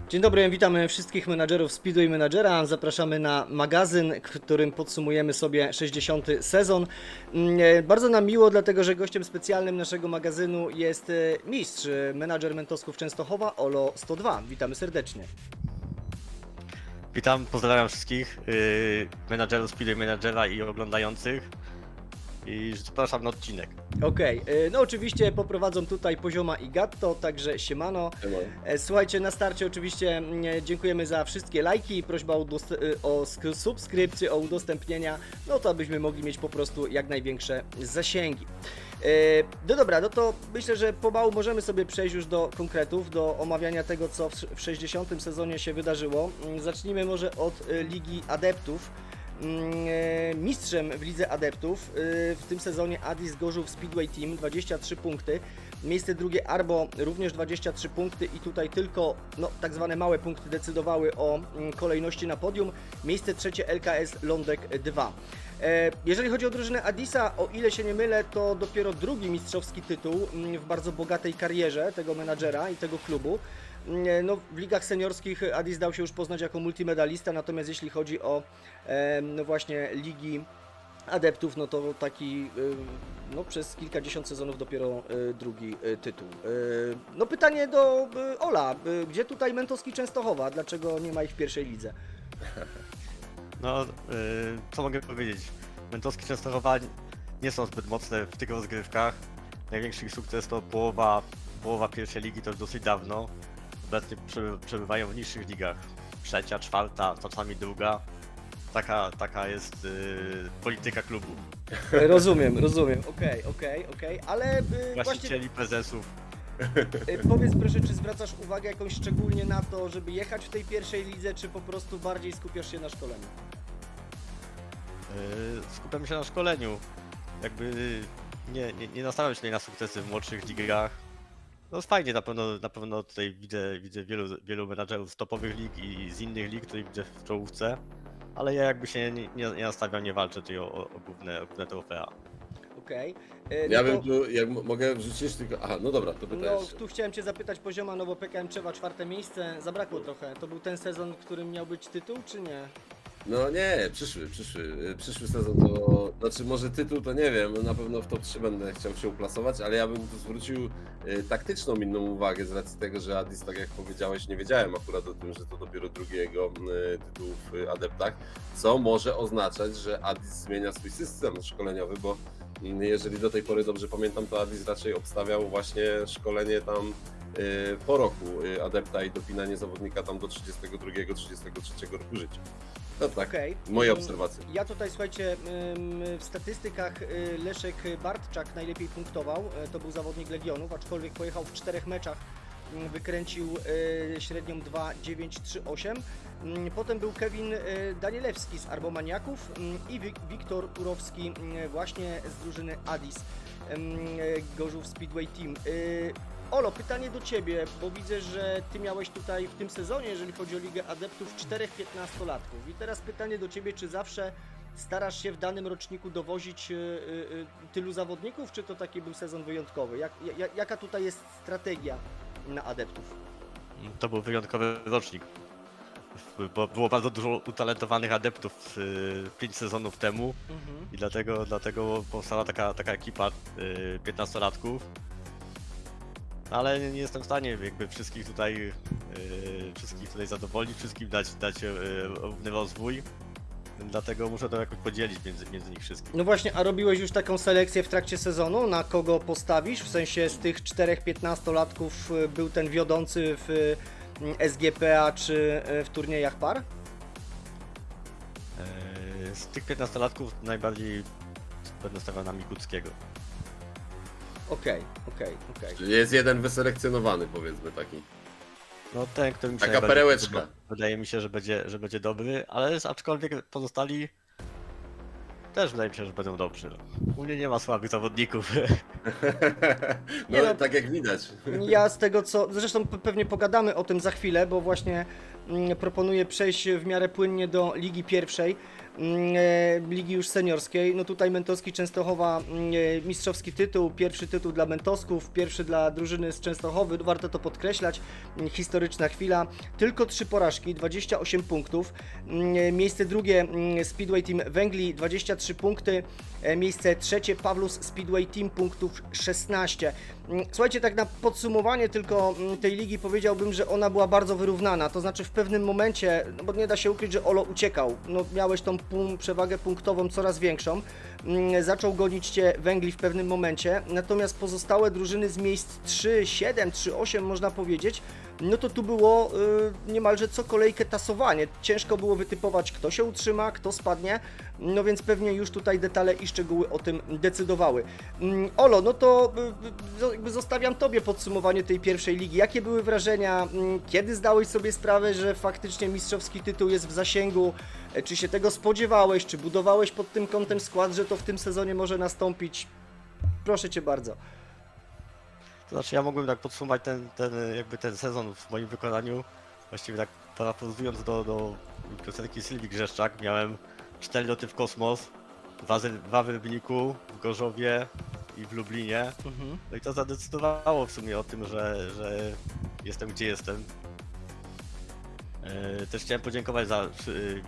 Dzień dobry, witamy wszystkich menadżerów Speedway Managera. Zapraszamy na magazyn, w którym podsumujemy sobie 60. sezon. Bardzo nam miło, dlatego że gościem specjalnym naszego magazynu jest mistrz, menadżer Mentosków Częstochowa, Olo 102. Witamy serdecznie. Witam, pozdrawiam wszystkich menadżerów Speedway Managera i oglądających i zapraszam na odcinek. Okej, no oczywiście poprowadzą tutaj Pozioma i Gatto, także siemano. Słuchajcie, na starcie oczywiście dziękujemy za wszystkie lajki, prośba o subskrypcję, o udostępnienia, no to abyśmy mogli mieć po prostu jak największe zasięgi. No dobra, no to myślę, że pomału możemy sobie przejść już do konkretów, do omawiania tego, co w 60. sezonie się wydarzyło. Zacznijmy może od Ligi Adeptów. Mistrzem w Lidze Adeptów w tym sezonie Addis Gorzów Speedway Team, 23 punkty. Miejsce drugie Arbo, również 23 punkty i tutaj tylko tak zwane małe punkty decydowały o kolejności na podium. Miejsce trzecie LKS Lądek 2. Jeżeli chodzi o drużynę Addisa, o ile się nie mylę, to dopiero drugi mistrzowski tytuł w bardzo bogatej karierze tego menadżera i tego klubu. No, w ligach seniorskich Addis dał się już poznać jako multimedalista, natomiast jeśli chodzi o no właśnie ligi adeptów, no to taki no, przez kilkadziesiąt sezonów dopiero drugi tytuł. No pytanie do Ola, gdzie tutaj Mentoski Częstochowa? Dlaczego nie ma ich w pierwszej lidze? No, co mogę powiedzieć? Mentowski Częstochowa nie są zbyt mocne w tych rozgrywkach. Największy ich sukces to połowa pierwszej ligi, to już dosyć dawno. Obecnie przebywają w niższych ligach. Trzecia, czwarta, czasami druga. Taka jest polityka klubu. Rozumiem, okej, ale właśnie Właścicieli, prezesów. powiedz proszę, czy zwracasz uwagę jakąś szczególnie na to, żeby jechać w tej pierwszej lidze, czy po prostu bardziej skupiasz się na szkoleniu? Skupiam się na szkoleniu. Jakby nie nastawiam się tutaj na sukcesy w młodszych ligach. No jest fajnie, na pewno tutaj widzę wielu menadżerów z topowych lig i z innych lig, których widzę w czołówce. Ale ja jakby się nie nastawiam, nie walczę tutaj o główne trofea. Okej. Ja bym tu, jak mogę wrzucić tylko... Aha, no dobra, to No, pytajesz. tu chciałem Cię zapytać Pozioma, no bo PKM Czewa czwarte miejsce, zabrakło trochę. To był ten sezon, w którym miał być tytuł, czy nie? No nie, przyszły sezon to... Znaczy może tytuł to nie wiem, na pewno w top 3 będę chciał się uplasować, ale ja bym tu zwrócił taktyczną inną uwagę z racji tego, że Addis, tak jak powiedziałeś, nie wiedziałem akurat o tym, że to dopiero drugi jego tytuł w Adeptach, co może oznaczać, że Addis zmienia swój system szkoleniowy, bo jeżeli do tej pory dobrze pamiętam, to Addis raczej obstawiał właśnie szkolenie tam po roku adepta i dopinanie zawodnika tam do 32-33 roku życia. No tak, Okej. moje obserwacje. Ja tutaj, słuchajcie, w statystykach Leszek Bartczak najlepiej punktował, to był zawodnik Legionów, aczkolwiek pojechał w 4 meczach, wykręcił średnią 2,938. Potem był Kevin Danielewski z Arbomaniaków i Wiktor Urowski właśnie z drużyny Addis Gorzów Speedway Team. Olo, pytanie do Ciebie, bo widzę, że Ty miałeś tutaj w tym sezonie, jeżeli chodzi o Ligę Adeptów, 4 15-latków. I teraz pytanie do Ciebie, czy zawsze starasz się w danym roczniku dowozić tylu zawodników, czy to taki był sezon wyjątkowy? Jaka tutaj jest strategia na Adeptów? To był wyjątkowy rocznik. Bo było bardzo dużo utalentowanych adeptów 5 sezonów temu i dlatego powstała taka ekipa 15-latków. Ale nie jestem w stanie jakby wszystkich tutaj zadowolić, wszystkim dać równy rozwój. Dlatego muszę to jakoś podzielić między nich wszystkich. No właśnie, a robiłeś już taką selekcję w trakcie sezonu, na kogo postawisz? W sensie z tych 4 15-latków był ten wiodący w SGPA czy w turniejach par? Z tych 15-latków najbardziej będę stawiał na Mikuckiego. Okej. Czyli jest jeden wyselekcjonowany, powiedzmy taki. No ten, który mi się Taka najbardziej perełeczka. podoba. Wydaje mi się, że będzie dobry, ale aczkolwiek pozostali też wydaje mi się, że będą dobrzy. U mnie nie ma słabych zawodników. No, Nie no. tak jak widać. Ja z tego co, zresztą pewnie pogadamy o tym za chwilę, bo właśnie proponuję przejść w miarę płynnie do Ligi Pierwszej. ligi już seniorskiej. No tutaj Mentowski Częstochowa, mistrzowski tytuł, pierwszy tytuł dla Mentosków, pierwszy dla drużyny z Częstochowy, warto to podkreślać, historyczna chwila. Tylko 3 porażki, 28 punktów. Miejsce drugie Speedway Team Węgli, 23 punkty. Miejsce trzecie Pawlus Speedway Team, punktów 16. Słuchajcie, tak na podsumowanie tylko tej ligi powiedziałbym, że ona była bardzo wyrównana, to znaczy w pewnym momencie, no bo nie da się ukryć, że Olo uciekał, no miałeś tą przewagę punktową coraz większą, zaczął gonić Cię Węgli w pewnym momencie, natomiast pozostałe drużyny z miejsc 3-7, 3-8 można powiedzieć, no to tu było niemalże co kolejkę tasowanie. Ciężko było wytypować, kto się utrzyma, kto spadnie, no więc pewnie już tutaj detale i szczegóły o tym decydowały. Olo, no to jakby zostawiam Tobie podsumowanie tej pierwszej ligi. Jakie były wrażenia? Kiedy zdałeś sobie sprawę, że faktycznie mistrzowski tytuł jest w zasięgu? Czy się tego spodziewałeś? Czy budowałeś pod tym kątem skład, że to w tym sezonie może nastąpić? Proszę Cię bardzo. To znaczy ja mogłem tak podsumować ten sezon w moim wykonaniu, właściwie tak parafrazując do piosenki Sylwii Grzeszczak, miałem 4 loty w kosmos, 2 w Rybniku, w Gorzowie i w Lublinie. No i to zadecydowało w sumie o tym, że jestem gdzie jestem. Też chciałem podziękować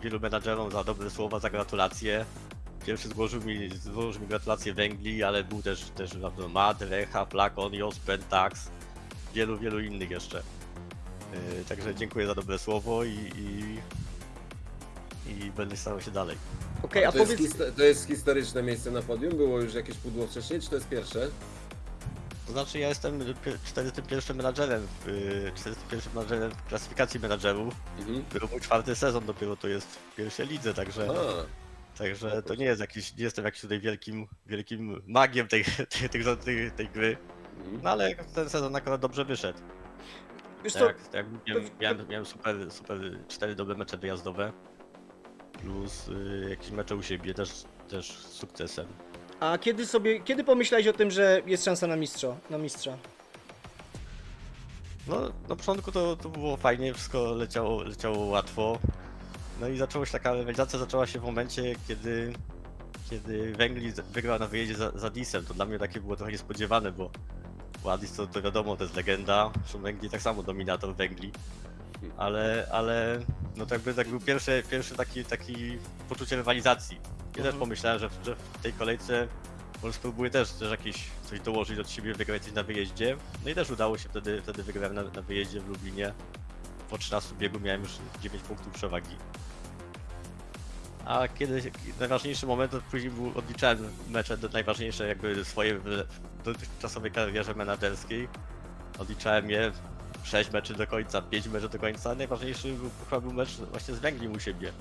wielu menadżerom za dobre słowa, za gratulacje. Pierwszy złożył mi gratulacje Węgli, ale był też Mad, Recha, Flakon, Jospen, Tax, wielu innych jeszcze. Także dziękuję za dobre słowo i będę starał się dalej. Okej, a To powiedz... to jest historyczne miejsce na podium? Było już jakieś pudło wcześniej, czy to jest pierwsze? To znaczy ja jestem 41 menadżerem w klasyfikacji menadżerów. Był mój 4. sezon dopiero to jest w pierwszej lidze, także to nie jestem jakiś tutaj wielkim magiem tej gry. No ale ten sezon akurat dobrze wyszedł. Wiesz co, Miałem super 4 dobre mecze wyjazdowe. Plus jakieś mecze u siebie też z sukcesem. a kiedy pomyślałeś o tym, że jest szansa na mistrza? No na początku to było fajnie, wszystko leciało łatwo. No i taka rywalizacja zaczęła się w momencie, kiedy Węgli wygrała na wyjeździe za Disem. To dla mnie takie było trochę niespodziewane, bo Adis to wiadomo, to jest legenda. Zresztą Węgli tak samo dominator Węgli. Ale no to jakby tak był pierwszy taki poczucie rywalizacji. Ja też pomyślałem, że w tej kolejce może spróbuję też jakieś coś dołożyć od siebie, wygrać coś na wyjeździe. No i też udało się wtedy wygrałem na wyjeździe w Lublinie. Po 13 biegu miałem już 9 punktów przewagi. A najważniejszy moment, to później odliczałem mecze najważniejsze jakby swoje w dotychczasowej karierze menadżerskiej. Odliczałem je 6 meczy do końca, 5 meczy do końca. Najważniejszy chyba był mecz właśnie z Węgli u siebie.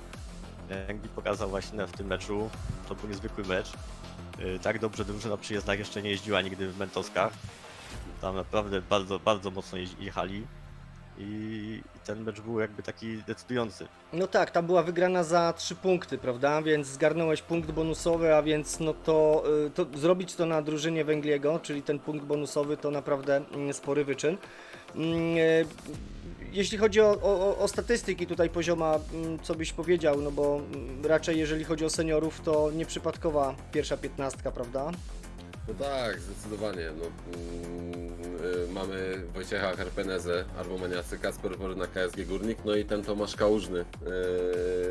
Węgli pokazał właśnie w tym meczu, to był niezwykły mecz. Tak dobrze drużyna przy jezdach jeszcze nie jeździła nigdy w Mentoskach. Tam naprawdę bardzo mocno jechali. I ten mecz był jakby taki decydujący. No tak, tam była wygrana za 3 punkty, prawda? Więc zgarnąłeś punkt bonusowy, a więc no to zrobić to na drużynie Węgliego, czyli ten punkt bonusowy, to naprawdę spory wyczyn. Jeśli chodzi o statystyki tutaj pozioma, co byś powiedział, no bo raczej jeżeli chodzi o seniorów, to nieprzypadkowa pierwsza 15, prawda? No tak, zdecydowanie. No, mamy Wojciecha Herpenezę, Arbomaniacy, Kasper Woryna, KSG Górnik, no i ten Tomasz Kałużny,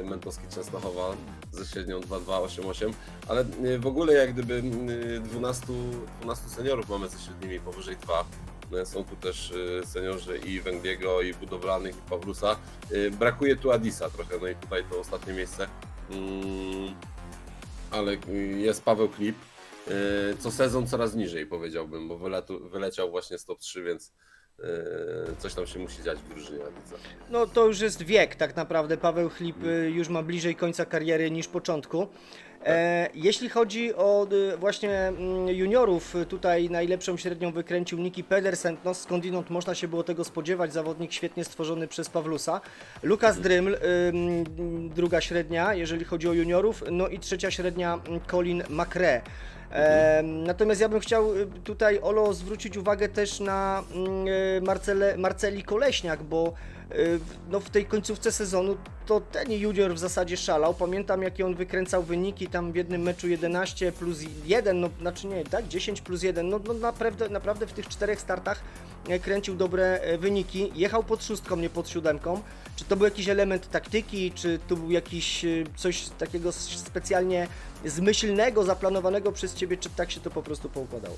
Mentowski Częstochowa ze średnią 2,288, ale w ogóle jak gdyby 12 seniorów mamy ze średnimi powyżej 2. Są tu też seniorzy i Węgliego, i Budowlanych, i Pawlusa. Brakuje tu Adisa trochę, no i tutaj to ostatnie miejsce. Ale jest Paweł Klip. Co sezon coraz niżej, powiedziałbym, bo wyleciał właśnie z top 3, więc coś tam się musi dziać w drużynie Adica. No to już jest wiek, tak naprawdę. Paweł Chlip już ma bliżej końca kariery niż początku. Jeśli chodzi o właśnie juniorów, tutaj najlepszą średnią wykręcił Niki Pedersen, no skądinąd można się było tego spodziewać, zawodnik świetnie stworzony przez Pawlusa. Lukas Dryml, druga średnia, jeżeli chodzi o juniorów, no i trzecia średnia Colin McRae. Natomiast ja bym chciał tutaj, Olo, zwrócić uwagę też na Marceli Koleśniak, bo no w tej końcówce sezonu to ten junior w zasadzie szalał. Pamiętam, jakie on wykręcał wyniki tam w jednym meczu 11 plus 1, no znaczy nie, tak, 10 plus 1, no naprawdę w tych 4 startach kręcił dobre wyniki. Jechał pod 6, nie pod 7. Czy to był jakiś element taktyki, czy to był jakiś coś takiego specjalnie zmyślnego, zaplanowanego przez Ciebie, czy tak się to po prostu poukładało?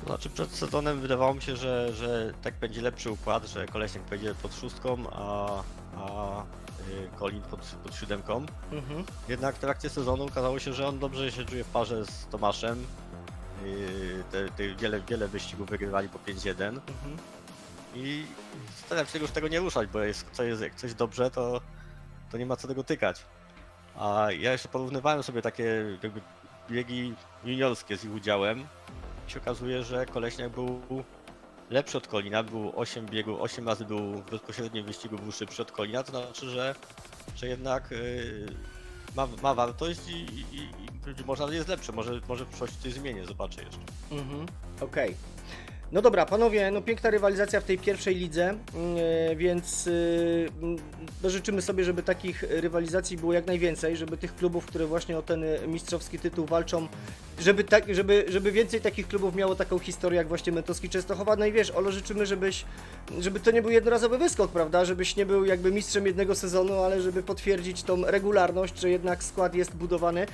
To znaczy przed sezonem wydawało mi się, że tak będzie lepszy układ, że Koleśniak pojedzie pod 6, a Colin pod 7. Jednak w trakcie sezonu okazało się, że on dobrze się czuje w parze z Tomaszem. Wiele wyścigów wygrywali po 5-1. I staram się już tego nie ruszać, bo jak coś dobrze, to nie ma co tego tykać. A ja jeszcze porównywałem sobie takie jakby biegi juniorskie z ich udziałem. I się okazuje, że Koleśniak był lepszy od Colina, był 8 biegów, 8 razy był w bezpośrednim wyścigu był szybszy od Colina, to znaczy, że jednak ma wartość i być może jest lepszy, może w przyszłości coś zmienię, zobaczę jeszcze. Okej. No dobra, panowie, no piękna rywalizacja w tej pierwszej lidze, więc no życzymy sobie, żeby takich rywalizacji było jak najwięcej, żeby tych klubów, które właśnie o ten mistrzowski tytuł walczą, żeby więcej takich klubów miało taką historię jak właśnie Mentowski Częstochowa. No i wiesz, Olo, życzymy, żeby to nie był jednorazowy wyskok, prawda, żebyś nie był jakby mistrzem jednego sezonu, ale żeby potwierdzić tą regularność, że jednak skład jest budowany.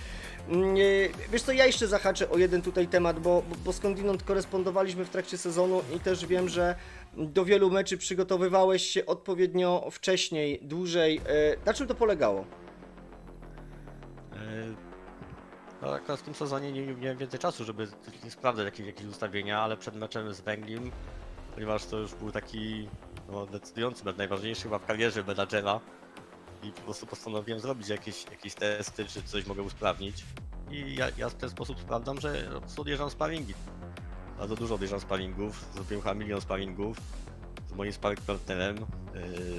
Wiesz co, ja jeszcze zahaczę o jeden tutaj temat, bo skądinąd korespondowaliśmy w trakcie sezonu i też wiem, że do wielu meczy przygotowywałeś się odpowiednio wcześniej, dłużej. Na czym to polegało? No, akurat w tym sezonie nie miałem więcej czasu, żeby sprawdzać jakieś ustawienia, ale przed meczem z Węglim, ponieważ to już był taki decydujący mecz, najważniejszy chyba w karierze menadżera i po prostu postanowiłem zrobić jakieś testy, czy coś mogę usprawnić. I ja w ten sposób sprawdzam, że odjeżdżam sparingi. Bardzo dużo odjeżdżam sparingów, zrobiłem chyba 1 milion sparingów z moim sparring partnerem,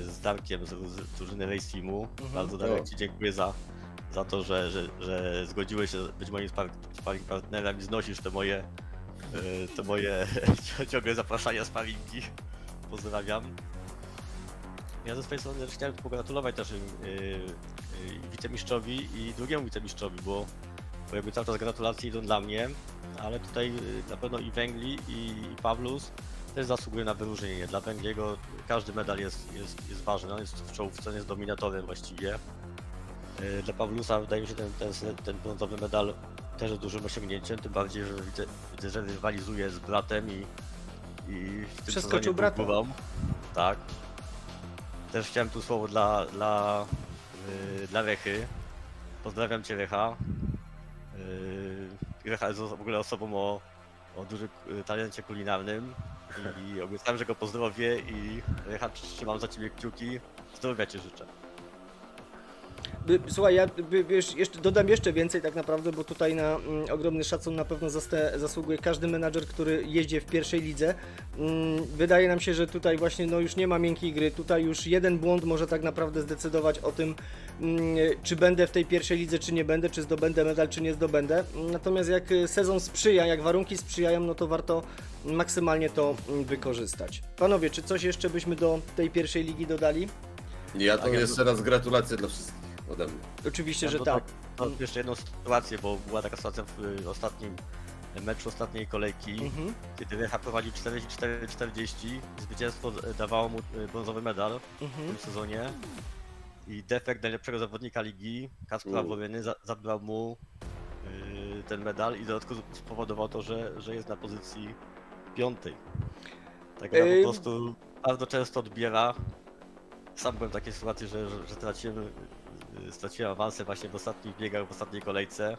z Darkiem z drużyny Race Teamu. Bardzo Darek Ci dziękuję za to, że zgodziłeś się być moim sparring partnerem i znosisz te moje ciągle zapraszania sparingi. Pozdrawiam. Ja ze swojej strony chciałem pogratulować też wicemistrzowi i drugiemu wicemistrzowi, bo jakby cały czas gratulacje idą dla mnie, ale tutaj na pewno i Węgli i Pawlus też zasługuje na wyróżnienie. Dla Węgliego każdy medal jest ważny, on jest w czołówce, on jest dominatorem właściwie. Dla Pawlusa wydaje mi się ten brązowy medal też jest dużym osiągnięciem, tym bardziej, że widzę, że rywalizuje z bratem i w tym Przeskoczył brata. Tak. Też chciałem tu słowo dla Rechy. Pozdrawiam Cię, Recha. Recha jest w ogóle osobą o dużym talencie kulinarnym i obiecałem, że go pozdrowię i Recha, trzymam za Ciebie kciuki. Zdrowia Ci życzę. Słuchaj, ja dodam jeszcze więcej tak naprawdę, bo tutaj na ogromny szacun na pewno zasługuje każdy menadżer, który jeździ w pierwszej lidze. Wydaje nam się, że tutaj właśnie już nie ma miękkiej gry, tutaj już jeden błąd może tak naprawdę zdecydować o tym, czy będę w tej pierwszej lidze, czy nie będę, czy zdobędę medal, czy nie zdobędę. Natomiast jak sezon sprzyja, jak warunki sprzyjają, no to warto maksymalnie to wykorzystać. Panowie, czy coś jeszcze byśmy do tej pierwszej ligi dodali? Ja to jeszcze raz gratulacje dla wszystkich ode mnie. Oczywiście, że tak. Jeszcze jedną sytuację, bo była taka sytuacja w ostatnim meczu ostatniej kolejki, kiedy Recha prowadził 44-40, zwycięstwo dawało mu brązowy medal w tym sezonie i defekt najlepszego zawodnika ligi, Kacpra Woryny, zabrał mu ten medal i dodatkowo spowodował to, że jest na pozycji 5. Tak po prostu bardzo często odbiera. Sam byłem w takiej sytuacji, że straciłem awansę właśnie w ostatnich biegach, w ostatniej kolejce.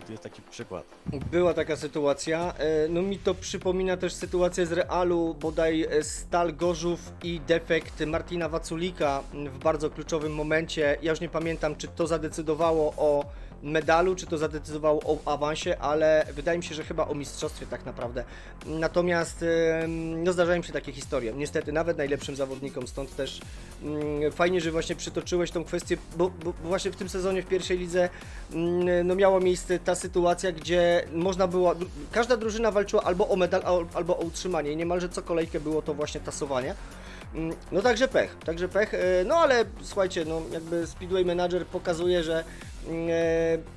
I tu jest taki przykład. Była taka sytuacja. No mi to przypomina też sytuację z Realu, bodaj Stal Gorzów i defekt Martina Waculika w bardzo kluczowym momencie. Ja już nie pamiętam, czy to zadecydowało o medalu, czy to zadecydowało o awansie, ale wydaje mi się, że chyba o mistrzostwie tak naprawdę. Natomiast no zdarzają się takie historie, niestety nawet najlepszym zawodnikom, stąd też fajnie, że właśnie przytoczyłeś tą kwestię, bo właśnie w tym sezonie w pierwszej lidze no miała miejsce ta sytuacja, gdzie można było, każda drużyna walczyła albo o medal, albo o utrzymanie i niemalże co kolejkę było to właśnie tasowanie. No także pech, no ale słuchajcie, no jakby Speedway Manager pokazuje, że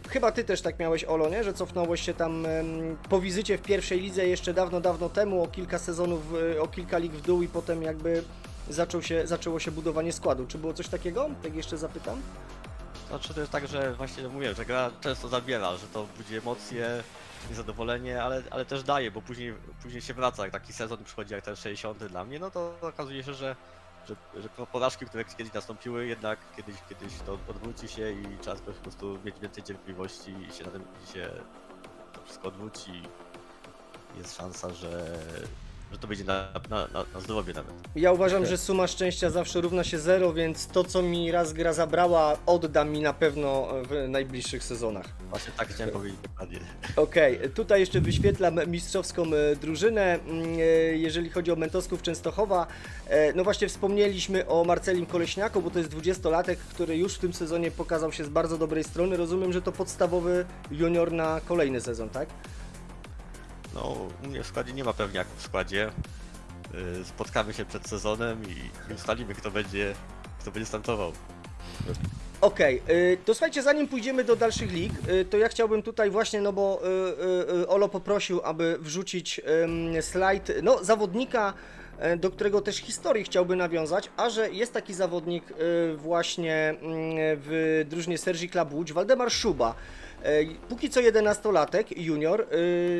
chyba Ty też tak miałeś, Olo, nie? Że cofnąłeś się tam po wizycie w pierwszej lidze jeszcze dawno temu, o kilka sezonów, o kilka lig w dół i potem jakby zaczęło się budowanie składu. Czy było coś takiego? Tak jeszcze zapytam. Znaczy to jest tak, że właśnie mówię, że gra często zabiera, że to budzi emocje, niezadowolenie, ale też daje, bo później się wraca, jak taki sezon przychodzi jak ten 60 dla mnie, no to okazuje się, że porażki, które kiedyś nastąpiły, jednak kiedyś to odwróci się i trzeba po prostu mieć więcej cierpliwości i się to wszystko odwróci. Jest szansa, że to będzie na zdrowie nawet. Ja uważam, że suma szczęścia zawsze równa się 0, więc to, co mi raz gra zabrała, odda mi na pewno w najbliższych sezonach. Właśnie tak chciałem powiedzieć dokładnie. Okej, tutaj jeszcze wyświetlam mistrzowską drużynę, jeżeli chodzi o Mentosków Częstochowa. No właśnie wspomnieliśmy o Marcelim Koleśniaku, bo to jest 20-latek, który już w tym sezonie pokazał się z bardzo dobrej strony. Rozumiem, że to podstawowy junior na kolejny sezon, tak? No, u mnie w składzie nie ma pewniaków w składzie. Spotkamy się przed sezonem i ustalimy, kto będzie startował. Okej, to słuchajcie, zanim pójdziemy do dalszych lig, to ja chciałbym tutaj właśnie, no bo Olo poprosił, aby wrzucić slajd, no zawodnika, do którego też historii chciałby nawiązać, a że jest taki zawodnik właśnie w drużynie Sergi Club Łódź, Waldemar Szuba. Póki co 11-latek, junior,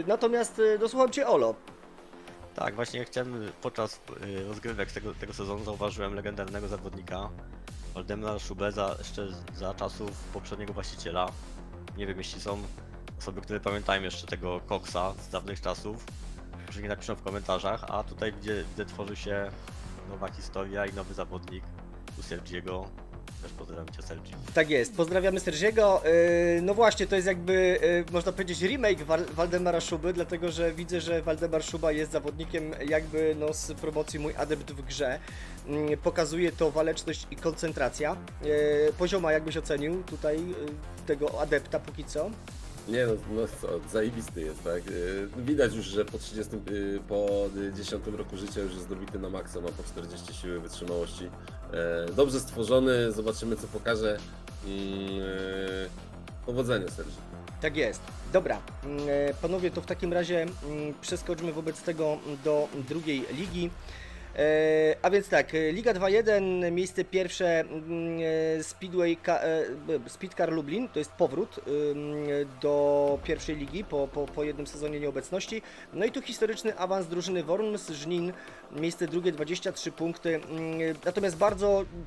natomiast dosłucham Cię, Olo. Tak, właśnie chciałem podczas rozgrywek tego sezonu zauważyłem legendarnego zawodnika Waldemara Szubę jeszcze za czasów poprzedniego właściciela. Nie wiem, jeśli są osoby, które pamiętają jeszcze tego Coxa z dawnych czasów, może nie napiszą w komentarzach, a tutaj gdzie tworzy się nowa historia i nowy zawodnik u Sergiego. Też pozdrawiam Cię, Sergi. Tak jest, pozdrawiamy Sergiego. No właśnie, to jest jakby, można powiedzieć, remake Waldemara Szuby, dlatego że widzę, że Waldemar Szuba jest zawodnikiem jakby no, z promocji Mój Adept w grze. Pokazuje to waleczność i koncentracja. Pozioma jakbyś ocenił tutaj tego adepta póki co? Nie no co, zajebisty jest, tak? Widać już, że po 10 roku życia już jest dobity na maksa, ma po 40 siły wytrzymałości. Dobrze stworzony, zobaczymy co pokaże. Powodzenia, Sergi. Tak jest. Dobra, panowie, to w takim razie przeskoczmy wobec tego do drugiej ligi. A więc tak, Liga 2-1, miejsce pierwsze Speedcar Lublin, to jest powrót do pierwszej ligi po jednym sezonie nieobecności. No i tu historyczny awans drużyny Worms Żnin, miejsce drugie, 23 punkty. Natomiast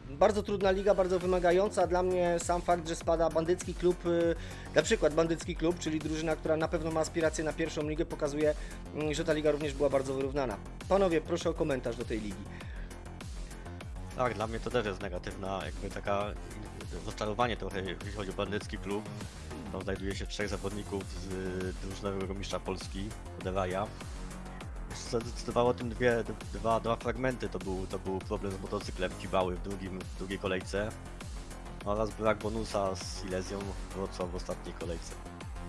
bardzo trudna liga, bardzo wymagająca. Dla mnie sam fakt, że spada bandycki klub, na przykład bandycki klub, czyli drużyna, która na pewno ma aspiracje na pierwszą ligę, pokazuje, że ta liga również była bardzo wyrównana. Panowie, proszę o komentarz do tej ligi. Tak, dla mnie to też jest negatywna, jakby taka rozczarowanie trochę, jeśli chodzi o bandycki klub. Tam znajduje się 3 zawodników z drużynowego mistrza Polski, Oderaja. Zdecydowało o tym dwa fragmenty, to był problem z motocyklem Kibały w drugiej kolejce oraz brak bonusa z Silesią Wrocław w ostatniej kolejce.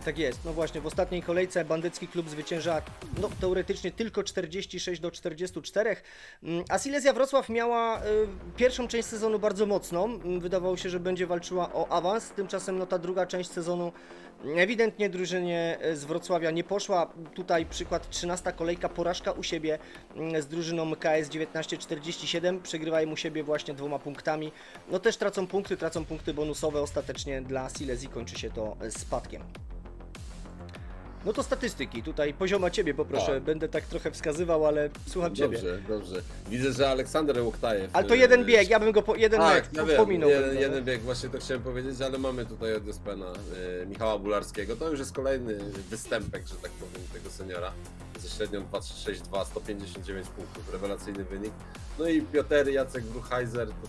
Tak jest, no właśnie, w ostatniej kolejce bandycki klub zwycięża no, teoretycznie tylko 46-44, a Silesia Wrocław miała pierwszą część sezonu bardzo mocną, wydawało się, że będzie walczyła o awans, tymczasem no, ta druga część sezonu ewidentnie drużynie z Wrocławia nie poszła. Tutaj przykład 13 kolejka, porażka u siebie z drużyną KS 1947, przegrywają u siebie właśnie 2 punktami, no też tracą punkty bonusowe, ostatecznie dla Silesii kończy się to spadkiem. No to statystyki, tutaj pozioma Ciebie poproszę, Tak. Będę tak trochę wskazywał, ale słucham Ciebie. Dobrze. Widzę, że Aleksander Łoktajew. Ale to jeden bieg, ja bym go pominął. Jeden bieg, właśnie to chciałem powiedzieć, ale mamy tutaj od Jospena Michała Bularskiego. To już jest kolejny występek, że tak powiem, tego seniora. Ze średnią 2,6,2, 159 punktów, rewelacyjny wynik. No i Piotr Jacek Bruchheiser, to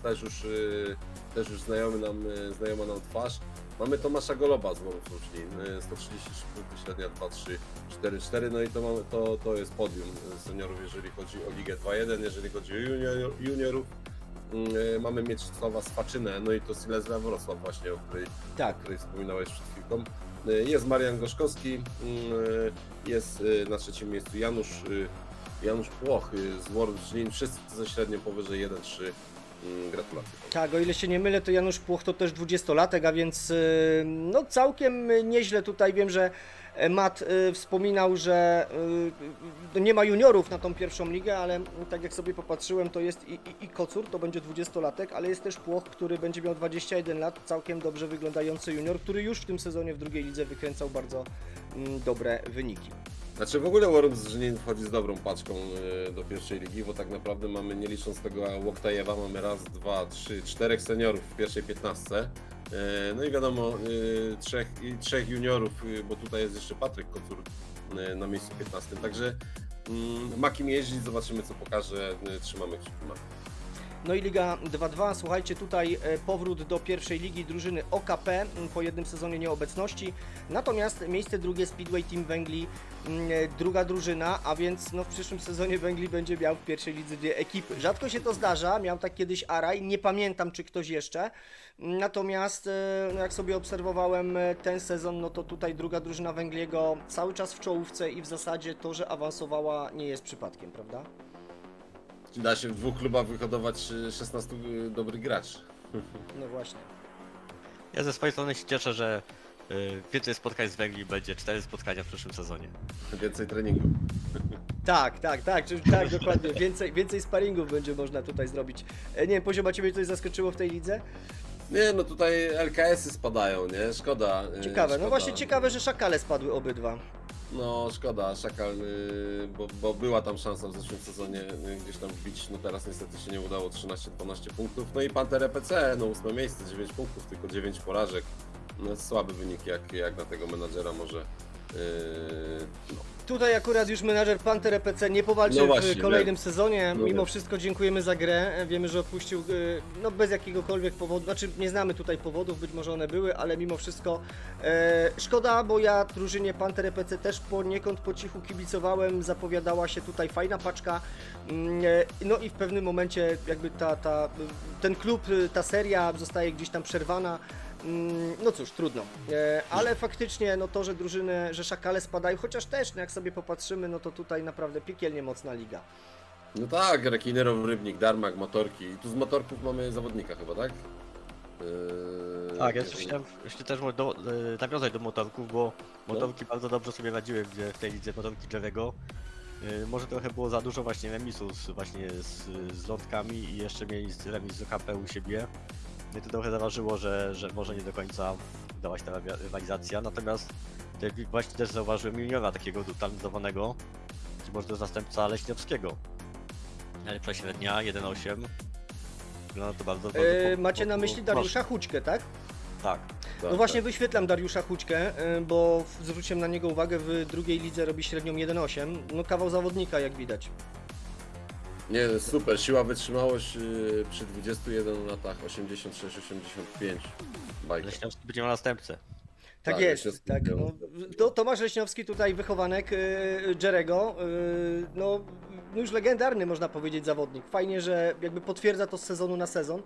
też już znajoma nam twarz. Mamy Tomasza Goloba z Worów Ruszlin, 133 punkty, średnia 2,344, no i to, mamy, to jest podium seniorów, jeżeli chodzi o Ligę 2.1, jeżeli chodzi o juniorów. Mamy Mieczysława Swaczynę, no i to Silesia Wrocław właśnie, o której wspominałeś przed chwilką. Jest Marian Gorzkowski, jest na trzecim miejscu Janusz Płoch z Worów Ruszlin, wszyscy ze średnią powyżej 1,3. Gratulacje. Tak, o ile się nie mylę, to Janusz Płoch to też 20-latek, a więc no całkiem nieźle tutaj. Wiem, że Matt wspominał, że nie ma juniorów na tą pierwszą ligę, ale tak jak sobie popatrzyłem, to jest i Kocur, to będzie 20-latek, ale jest też Płoch, który będzie miał 21 lat, całkiem dobrze wyglądający junior, który już w tym sezonie w drugiej lidze wykręcał bardzo dobre wyniki. Znaczy w ogóle Worów Ruszlin wchodzi z dobrą paczką do pierwszej ligi, bo tak naprawdę mamy, nie licząc tego Łoktajewa, mamy raz, dwa, trzy, czterech seniorów w pierwszej 15. No i wiadomo, trzech juniorów, bo tutaj jest jeszcze Patryk Kocur na miejscu 15. Także ma kim jeździć, zobaczymy co pokaże, trzymamy kciuki. No i Liga 2-2, słuchajcie, tutaj powrót do pierwszej ligi drużyny OKP po jednym sezonie nieobecności. Natomiast miejsce drugie Speedway Team Węgli, druga drużyna, a więc no w przyszłym sezonie Węgli będzie miał w pierwszej lidze dwie ekipy. Rzadko się to zdarza, miał tak kiedyś Araj, nie pamiętam czy ktoś jeszcze. Natomiast no jak sobie obserwowałem ten sezon, no to tutaj druga drużyna Węgliego cały czas w czołówce i w zasadzie to, że awansowała, nie jest przypadkiem, prawda? Da się w dwóch klubach wyhodować 16 dobrych graczy. No właśnie. Ja ze swojej strony się cieszę, że więcej spotkań z Węgli będzie 4 spotkania w przyszłym sezonie. Więcej treningu. Tak, dokładnie. Więcej sparingów będzie można tutaj zrobić. Nie wiem, Pozioma, ciebie coś zaskoczyło w tej lidze? Nie, no tutaj LKS-y spadają, nie? Szkoda. Ciekawe, szkoda. no właśnie ciekawe, że Szakale spadły obydwa. No szkoda, Szakal, bo była tam szansa w zeszłym sezonie gdzieś tam wbić, no teraz niestety się nie udało, 13-12 punktów. No i Panther EPC, no 8 miejsce, 9 punktów, tylko 9 porażek. No słaby wynik jak na tego menadżera może. No. Tutaj akurat już menadżer Panther EPC nie powalczy No właśnie, w kolejnym sezonie. No Mimo wiem. wszystko dziękujemy za grę. Wiemy, że opuścił no bez jakiegokolwiek powodu. Znaczy nie znamy tutaj powodów, być może one były, ale mimo wszystko szkoda, bo ja drużynie Panther EPC też poniekąd po cichu kibicowałem. Zapowiadała się tutaj fajna paczka. No i w pewnym momencie jakby ten klub, ta seria zostaje gdzieś tam przerwana. No cóż, trudno, ale faktycznie no to, że Szakale spadają, chociaż też, no jak sobie popatrzymy, no to tutaj naprawdę piekielnie mocna liga. No tak, Rekinerow, Rybnik, Darmak, Motorki. I tu z Motorków mamy zawodnika chyba, tak? Tak, ja jeszcze też nawiązać do motorków, bo motorki bardzo dobrze sobie radziły w tej lidze, motorki Jerego. Może trochę było za dużo właśnie remisów właśnie z Lądkami i jeszcze mieli remis z OKP u siebie. Mnie to trochę zaważyło, że może nie do końca udała się ta rywalizacja, natomiast właśnie też zauważyłem juniora takiego talentowanego, czy może to zastępca Leśniowskiego. Najlepsza średnia, 1,8. No to bardzo Macie na myśli Dariusza Hućkę, tak? Tak. No właśnie wyświetlam Dariusza Hućkę, bo zwróciłem na niego uwagę, w drugiej lidze robi średnią 1,8. No kawał zawodnika jak widać. Nie, super, siła, wytrzymałość przy 21 latach, 86-85. Bajka. Leśniowski będzie miał następcę. Tak Tak, jest, Leśniowski tak. miał No, to Tomasz Leśniowski tutaj wychowanek Jerego, no już legendarny można powiedzieć zawodnik. Fajnie, że jakby potwierdza to z sezonu na sezon,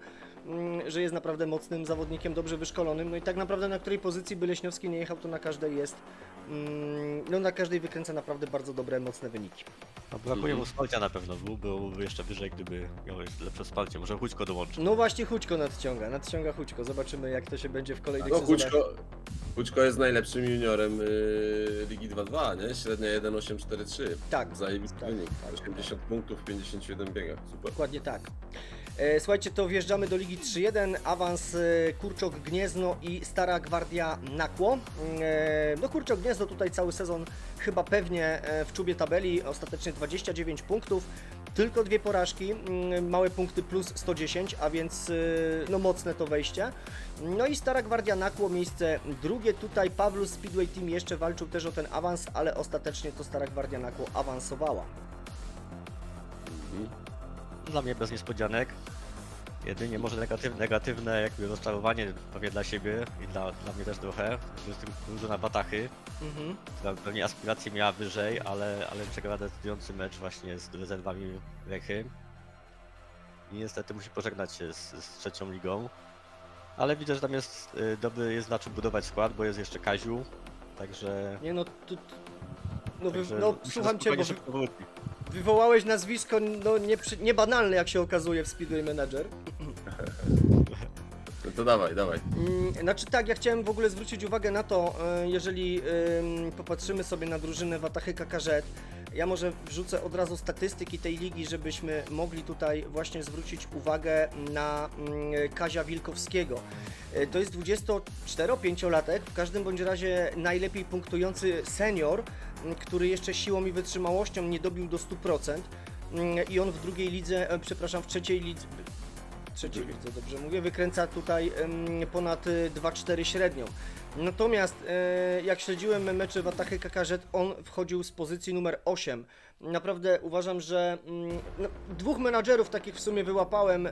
że jest naprawdę mocnym zawodnikiem, dobrze wyszkolonym. No i tak naprawdę na której pozycji by Leśniowski nie jechał, to na każdej jest, no na każdej wykręca naprawdę bardzo dobre, mocne wyniki. No, brakuje mu wsparcia na pewno, byłby jeszcze wyżej, gdyby miał lepsze wsparcie. Może Hućko dołączy. No właśnie Hućko nadciąga Hućko. Zobaczymy jak to się będzie w kolejnych No sezonach. Hućko jest najlepszym juniorem Ligi 2.2, nie? Średnia 1,843. Tak. Zajebisty Tak, wynik. tak, 80 punktów w 51 biegach. Super. Dokładnie tak. Słuchajcie, to wjeżdżamy do Ligi 3-1, awans Kurczok Gniezno i Stara Gwardia Nakło. No Kurczok Gniezno tutaj cały sezon chyba pewnie w czubie tabeli, ostatecznie 29 punktów, tylko 2 porażki, małe punkty plus 110, a więc no mocne to wejście. No i Stara Gwardia Nakło miejsce drugie, tutaj Pawlus Speedway Team jeszcze walczył też o ten awans, ale ostatecznie to Stara Gwardia Nakło awansowała. Dla mnie bez niespodzianek. Jedynie może negatywne jakby rozczarowanie pewnie dla siebie i dla mnie też trochę, że jest dużo na Batachy, która pewnie aspiracje miała wyżej, ale przegrała decydujący mecz właśnie z rezerwami Rechy. I niestety musi pożegnać się z trzecią ligą. Ale widzę, że tam jest jest na czym budować skład, bo jest jeszcze Kaziu, także... Nie no, no, także no myślę, że słucham cię, spokojnie bo szybko wróci. wywołałeś nazwisko no, niebanalne, jak się okazuje w Speedway Manager. No to dawaj. Znaczy tak, ja chciałem w ogóle zwrócić uwagę na to, jeżeli popatrzymy sobie na drużynę Watachy KKZ, ja może wrzucę od razu statystyki tej ligi, żebyśmy mogli tutaj właśnie zwrócić uwagę na Kazia Wilkowskiego. To jest 24-5-latek, w każdym bądź razie najlepiej punktujący senior, który jeszcze siłą i wytrzymałością nie dobił do 100%. I on w drugiej lidze, przepraszam, w trzeciej lidze, dobrze mówię, wykręca tutaj ponad 2,4 średnią. Natomiast jak śledziłem mecze Watachy KKZ, on wchodził z pozycji numer 8. Naprawdę uważam, że no, dwóch menadżerów takich w sumie wyłapałem,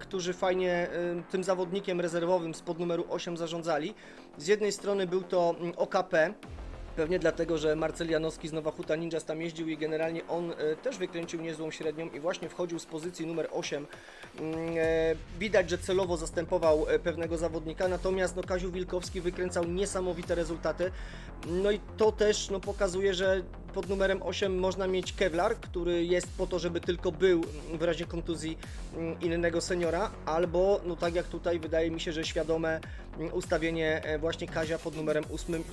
którzy fajnie tym zawodnikiem rezerwowym spod numeru 8 zarządzali. Z jednej strony był to OKP, pewnie dlatego, że Marcel Janowski z Nowa Huta Ninjas tam jeździł i generalnie on też wykręcił niezłą średnią i właśnie wchodził z pozycji numer 8. Widać, że celowo zastępował pewnego zawodnika, natomiast no, Kaziu Wilkowski wykręcał niesamowite rezultaty. No i to też no, pokazuje, że pod numerem 8 można mieć Kevlar, który jest po to, żeby tylko był w razie kontuzji innego seniora, albo no tak jak tutaj wydaje mi się, że świadome ustawienie właśnie Kazia pod numerem 8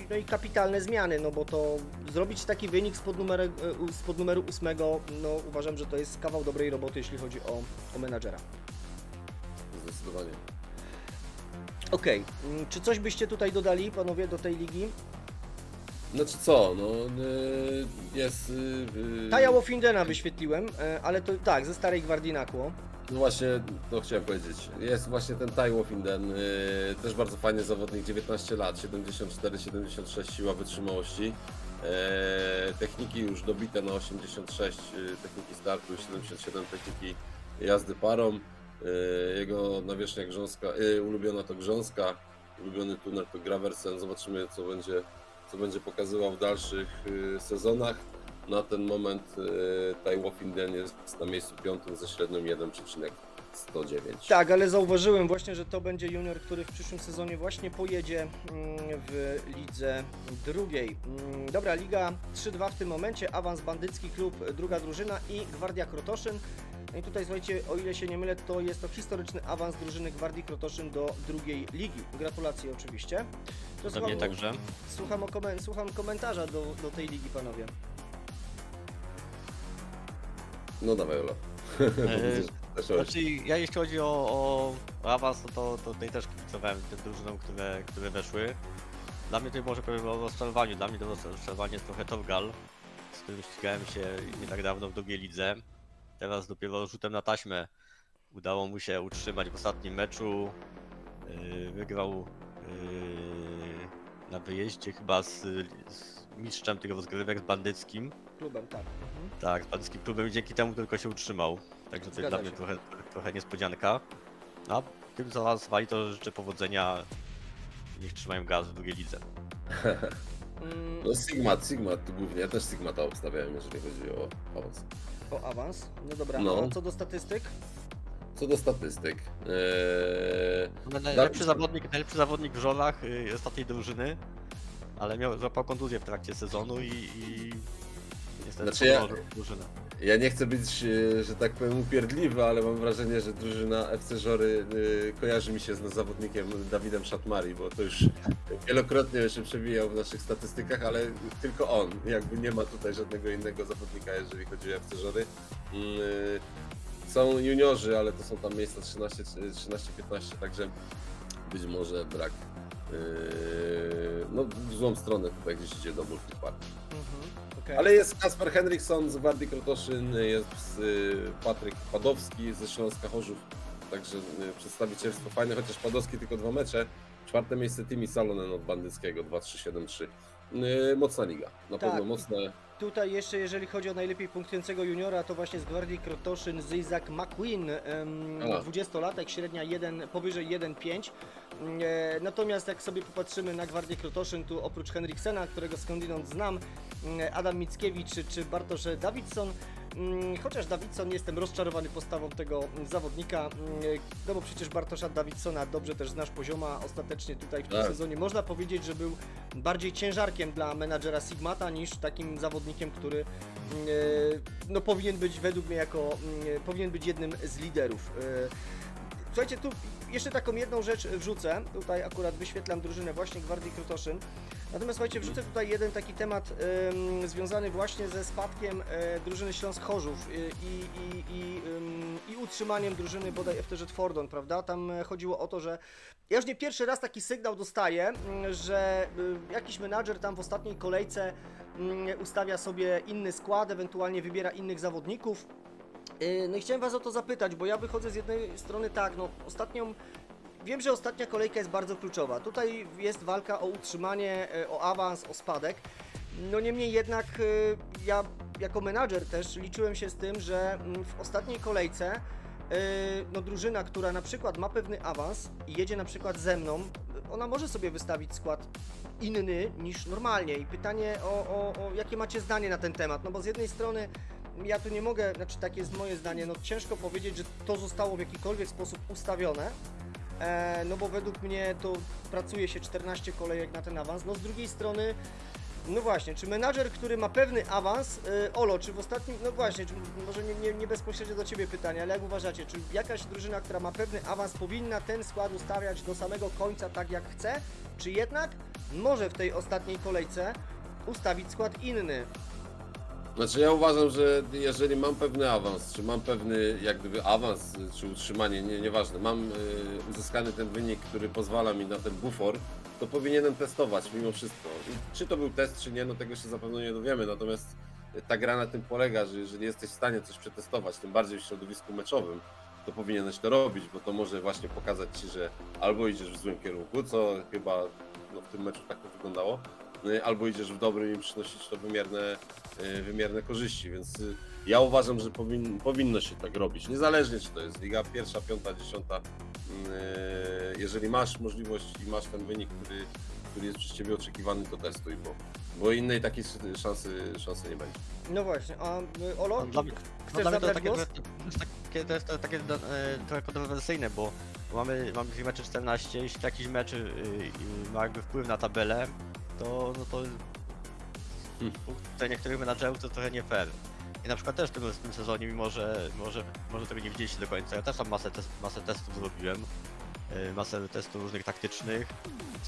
no i kapitalne zmiany, no bo to zrobić taki wynik spod numeru 8, no uważam, że to jest kawał dobrej roboty, jeśli chodzi o menadżera. Zdecydowanie. Okej, czy coś byście tutaj dodali, panowie, do tej ligi? Znaczy co, no jest... Taja Wofindena wyświetliłem, ale to tak, ze Starej Gwardii Nakło. No właśnie, to chciałem powiedzieć. Jest właśnie ten Tai Wofinden, też bardzo fajny zawodnik, 19 lat, 74-76 siła wytrzymałości. Techniki już dobite na 86, techniki startu, 77 techniki jazdy parą. Jego nawierzchnia grząska, ulubiona to grząska, ulubiony tuner to Graversen. Zobaczymy co będzie pokazywał w dalszych sezonach. Na ten moment Tai Wofinden jest na miejscu 5 ze średnią 1,109. Tak, ale zauważyłem właśnie, że to będzie junior, który w przyszłym sezonie właśnie pojedzie w lidze drugiej. Dobra, Liga 3-2 w tym momencie, awans Bandycki Klub, druga drużyna i Gwardia Krotoszyn. No i tutaj słuchajcie, o ile się nie mylę, to jest to historyczny awans drużyny Gwardii Krotoszyn do drugiej ligi. Gratulacje oczywiście. To Do mnie także. Słucham komentarza do tej ligi, panowie. No dawaj, Ola. Znaczy, ja jeśli chodzi o awans, to tutaj też kibicowałem tym drużynom, które weszły. Dla mnie to może powiem o rozczarowaniu. Dla mnie to rozczarowanie jest trochę Torgal, z którym ścigałem się nie tak dawno w drugiej lidze. Teraz dopiero rzutem na taśmę udało mu się utrzymać w ostatnim meczu. Wygrał na wyjeździe chyba z mistrzem tych rozgrywek, z Bandyckim. Klubem, tak. Tak, z Bandyckim klubem i dzięki temu tylko się utrzymał. Także to jest dla mnie trochę niespodzianka. A tym co nazwali, to życzę powodzenia. Niech trzymają gaz w drugiej lidze. No Sigma tu głównie, ja też Sigmata obstawiałem, jeżeli chodzi o awans. O awans? No dobra, No. a co do statystyk? Co do statystyk, Najlepszy zawodnik w żonach ostatniej drużyny, ale złapał kontuzję w trakcie sezonu i niestety Znaczy drużynę. ja nie chcę być, że tak powiem, upierdliwy, ale mam wrażenie, że drużyna FC Żory kojarzy mi się z zawodnikiem Dawidem Szatmari, bo to już wielokrotnie się przewijał w naszych statystykach, ale tylko on. Jakby nie ma tutaj żadnego innego zawodnika, jeżeli chodzi o FC Żory. Są juniorzy, ale to są tam miejsca 13-15, także być może brak. No w złą stronę tutaj gdzieś idzie do multipark. Okay. Ale jest Kasper Henriksson z Gwardii Krotoszyn, jest Patryk Padowski ze Śląska Chorzów, także przedstawicielstwo fajne, chociaż Padowski tylko 2 mecze. 4. miejsce Timi Salonen od Bandyckiego, 2-3-7-3. Mocna liga, na Tak. pewno mocne. Tutaj jeszcze, jeżeli chodzi o najlepiej punktującego juniora, to właśnie z Gwardii Krotoszyn Zyzak McQueen, 20-latek, średnia powyżej 1,5. Natomiast jak sobie popatrzymy na Gwardię Krotoszyn, tu oprócz Henriksena, którego skądinąd znam, Adam Mickiewicz czy Bartosz Davidson, chociaż Davidson jestem rozczarowany postawą tego zawodnika, no bo przecież Bartosza Davidsona dobrze też znasz pozioma, ostatecznie tutaj w tym Tak. sezonie można powiedzieć, że był bardziej ciężarkiem dla menadżera Sigmata niż takim zawodnikiem, który no, powinien być według mnie powinien być jednym z liderów. Słuchajcie, tu jeszcze taką jedną rzecz wrzucę, tutaj akurat wyświetlam drużynę właśnie Gwardii Krotoszyn. Natomiast słuchajcie, wrzucę tutaj jeden taki temat związany właśnie ze spadkiem drużyny Śląsk Chorzów i utrzymaniem drużyny bodaj FTZ Fordon, prawda? Tam chodziło o to, że ja już nie pierwszy raz taki sygnał dostaję, że jakiś menadżer tam w ostatniej kolejce ustawia sobie inny skład, ewentualnie wybiera innych zawodników. No i chciałem Was o to zapytać, bo ja wychodzę z jednej strony tak, no wiem, że ostatnia kolejka jest bardzo kluczowa. Tutaj jest walka o utrzymanie, o awans, o spadek. No niemniej jednak ja jako menadżer też liczyłem się z tym, że w ostatniej kolejce no drużyna, która na przykład ma pewny awans i jedzie na przykład ze mną, ona może sobie wystawić skład inny niż normalnie. I pytanie o jakie macie zdanie na ten temat, no bo z jednej strony ja tu nie mogę, znaczy takie jest moje zdanie, no ciężko powiedzieć, że to zostało w jakikolwiek sposób ustawione, no bo według mnie to pracuje się 14 kolejek na ten awans, no z drugiej strony, no właśnie, czy menadżer, który ma pewny awans, Olo, czy w ostatnim, no właśnie, czy może nie bezpośrednio do Ciebie pytanie, ale jak uważacie, czy jakaś drużyna, która ma pewny awans, powinna ten skład ustawiać do samego końca tak jak chce, czy jednak może w tej ostatniej kolejce ustawić skład inny? Znaczy ja uważam, że jeżeli mam pewny awans, czy mam pewny jak gdyby awans, czy utrzymanie, nieważne, mam uzyskany ten wynik, który pozwala mi na ten bufor, to powinienem testować mimo wszystko. I czy to był test, czy nie, no tego się zapewne nie dowiemy, natomiast ta gra na tym polega, że jeżeli jesteś w stanie coś przetestować, tym bardziej w środowisku meczowym, to powinieneś to robić, bo to może właśnie pokazać Ci, że albo idziesz w złym kierunku, co chyba no, w tym meczu tak to wyglądało, albo idziesz w dobrym i przynosić to wymierne korzyści, więc ja uważam, że powinno się tak robić, niezależnie czy to jest liga pierwsza, piąta, dziesiąta, jeżeli masz możliwość i masz ten wynik, który jest przez Ciebie oczekiwany, to testuj, bo innej takiej szansy nie będzie. No właśnie, a Olo, Dla mnie chcesz to zabrać takie, głos? to jest takie trochę kontrowersyjne, bo mamy tych meczy 14, jeśli jakiś mecz ma jakby wpływ na tabelę, to no to punkty niektórych menadżerów to trochę nie fair. I na przykład też w tym sezonie, mimo że może tego nie widzieliście do końca, ja też tam masę testów zrobiłem, masę testów różnych taktycznych, w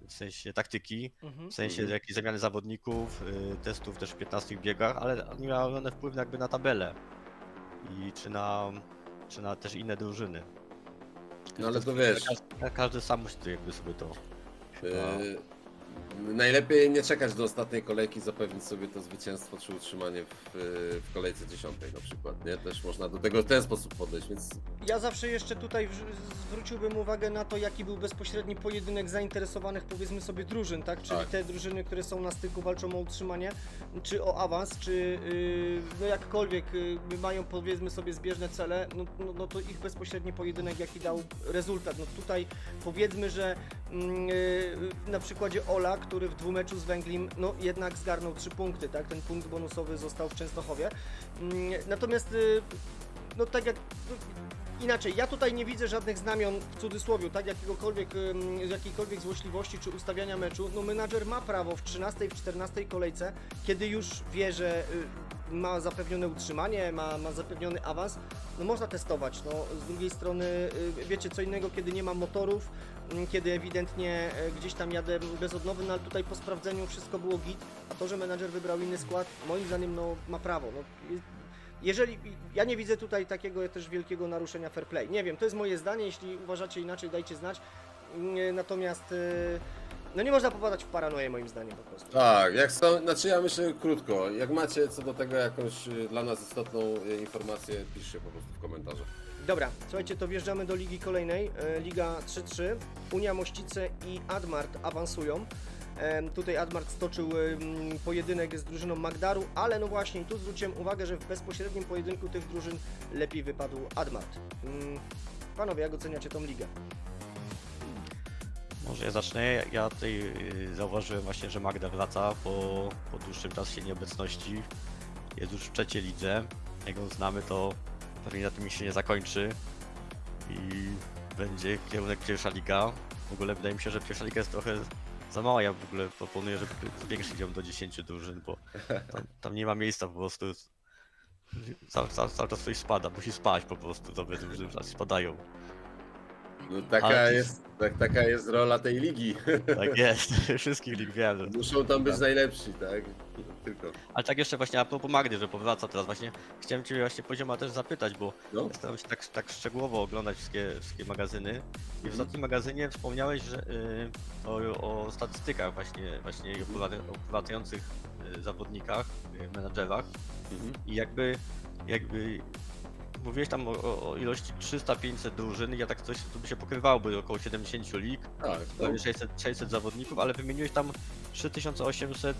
sensie taktyki, w sensie jakiejś zamiany zawodników, testów też w 15 biegach, ale nie miały one wpływ jakby na tabelę i czy na też inne drużyny. No ale to wiesz, Każdy sam musi to jakby sobie to najlepiej nie czekać do ostatniej kolejki, zapewnić sobie to zwycięstwo czy utrzymanie w kolejce 10 na przykład, nie? Też można do tego w ten sposób podejść, więc Ja zawsze jeszcze tutaj zwróciłbym uwagę na to, jaki był bezpośredni pojedynek zainteresowanych, powiedzmy sobie, drużyn, tak? Czyli Tak. te drużyny, które są na styku, walczą o utrzymanie, czy o awans, czy no jakkolwiek mają, powiedzmy sobie, zbieżne cele, no to ich bezpośredni pojedynek, jaki dał rezultat. No tutaj powiedzmy, że na przykładzie Ola, który w dwumeczu z Węglim, no jednak zgarnął 3 punkty, tak? Ten punkt bonusowy został w Częstochowie. Natomiast no tak jak inaczej, ja tutaj nie widzę żadnych znamion w cudzysłowie, tak, jakiejkolwiek złośliwości czy ustawiania meczu. No menadżer ma prawo w 13, w 14 kolejce, kiedy już wie, że ma zapewnione utrzymanie, ma zapewniony awans, no można testować. No z drugiej strony wiecie co innego, kiedy nie mam motorów, kiedy ewidentnie gdzieś tam jadę bez odnowy, no ale tutaj po sprawdzeniu wszystko było git, a to, że menadżer wybrał inny skład, moim zdaniem no ma prawo. No, jeżeli, ja nie widzę tutaj takiego też wielkiego naruszenia fair play. Nie wiem, to jest moje zdanie, jeśli uważacie inaczej, dajcie znać. Natomiast no nie można popadać w paranoję moim zdaniem po prostu. tak, znaczy ja myślę krótko, jak macie co do tego jakąś dla nas istotną informację, piszcie po prostu w komentarzach. Dobra, słuchajcie, to wjeżdżamy do ligi kolejnej, Liga 3-3, Unia Mościce i Admart awansują. Tutaj Admart stoczył pojedynek z drużyną Magdaru, ale no właśnie tu zwróciłem uwagę, że w bezpośrednim pojedynku tych drużyn lepiej wypadł Admart. Panowie, jak oceniacie tą ligę? Może ja zacznę. Ja tutaj zauważyłem właśnie, że Magda wraca po dłuższym czasie nieobecności. Jest już w trzeciej lidze. Jak ją znamy, to pewnie na tym się nie zakończy i będzie kierunek pierwsza liga. W ogóle wydaje mi się, że pierwsza liga jest trochę za mała. Ja w ogóle proponuję, żeby zwiększyć ją do 10 drużyn, bo tam nie ma miejsca po prostu. Cały czas coś spada, musi spać po prostu, dobre drużyny spadają. No Ale- taka jest rola tej ligi. Tak jest, wszystkich lig wiem. Muszą tam być najlepsi, tak? Tylko. Ale tak jeszcze właśnie a propos Magdy, że powraca teraz właśnie, chciałem Ciebie właśnie Pozioma też zapytać, bo No. staram się tak szczegółowo oglądać wszystkie magazyny i w ostatnim magazynie wspomniałeś, że o statystykach właśnie i o powracających zawodnikach, menadżerach i jakby mówiłeś tam o ilości 300-500 drużyn, ja tak coś to by się pokrywało, by około 70 lig, Tak, prawie 600 zawodników, ale wymieniłeś tam 3800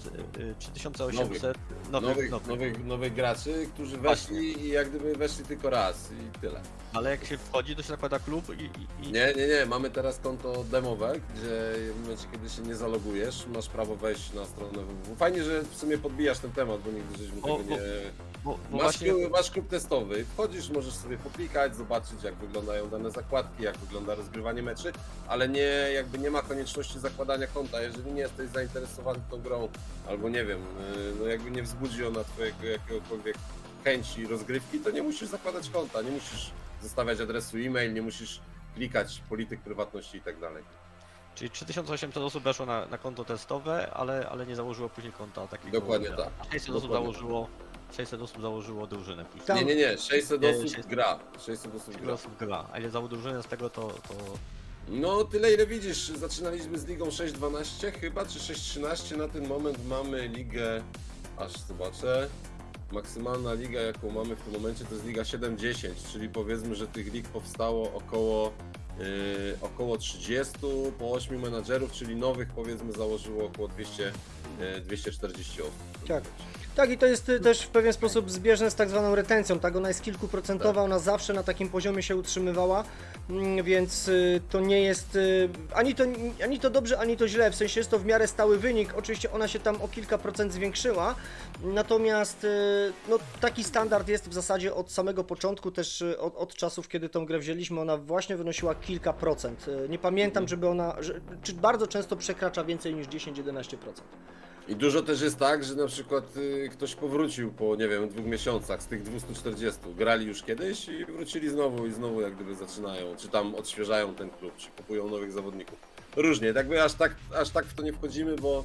nowych graczy, którzy weszli i jak gdyby weszli tylko raz i tyle. Ale jak się wchodzi, to się nakłada klub i... Nie, mamy teraz konto demowe, gdzie w momencie, kiedy się nie zalogujesz, masz prawo wejść na stronę www. Fajnie, że w sumie podbijasz ten temat, bo nigdy żeśmy tego nie... Bo Masz klub testowy, wchodzisz, możesz sobie poplikać, zobaczyć jak wyglądają dane zakładki, jak wygląda rozgrywanie meczy, ale nie ma konieczności zakładania konta, jeżeli nie jesteś zainteresowany tą grą, albo nie wiem, no jakby nie wzbudzi ona twojego jakiegokolwiek chęci rozgrywki, to nie musisz zakładać konta, nie musisz zostawiać adresu e-mail, nie musisz klikać polityk prywatności i tak dalej. Czyli 3800 osób weszło na konto testowe, ale nie założyło później konta takiego... Dokładnie tak. 600 osób założyło drużynę później. Tam- Nie, 600 Nie, osób 600. gra, 600 osób 600 gra. osób gra, a ile założyło drużynę z tego to... No tyle ile widzisz, zaczynaliśmy z ligą 6-12 chyba, czy 6-13, na ten moment mamy ligę, aż zobaczę, maksymalna liga jaką mamy w tym momencie to jest liga 7-10, czyli powiedzmy, że tych lig powstało około 30 po 8 menadżerów, czyli nowych powiedzmy założyło około 240 osób. Tak. Tak, i to jest też w pewien sposób zbieżne z tak zwaną retencją, tak? Ona jest kilkuprocentowa, ona zawsze na takim poziomie się utrzymywała, więc to nie jest ani to dobrze, ani to źle, w sensie jest to w miarę stały wynik, oczywiście ona się tam o kilka procent zwiększyła, natomiast no, taki standard jest w zasadzie od samego początku, też od czasów, kiedy tą grę wzięliśmy, ona właśnie wynosiła kilka procent. Nie pamiętam, żeby czy bardzo często przekracza więcej niż 10-11%. I dużo też jest tak, że na przykład ktoś powrócił po, nie wiem, 2 miesiącach z tych 240. Grali już kiedyś i wrócili znowu i znowu jak gdyby zaczynają, czy tam odświeżają ten klub, czy kupują nowych zawodników. Różnie, jakby aż tak w to nie wchodzimy, bo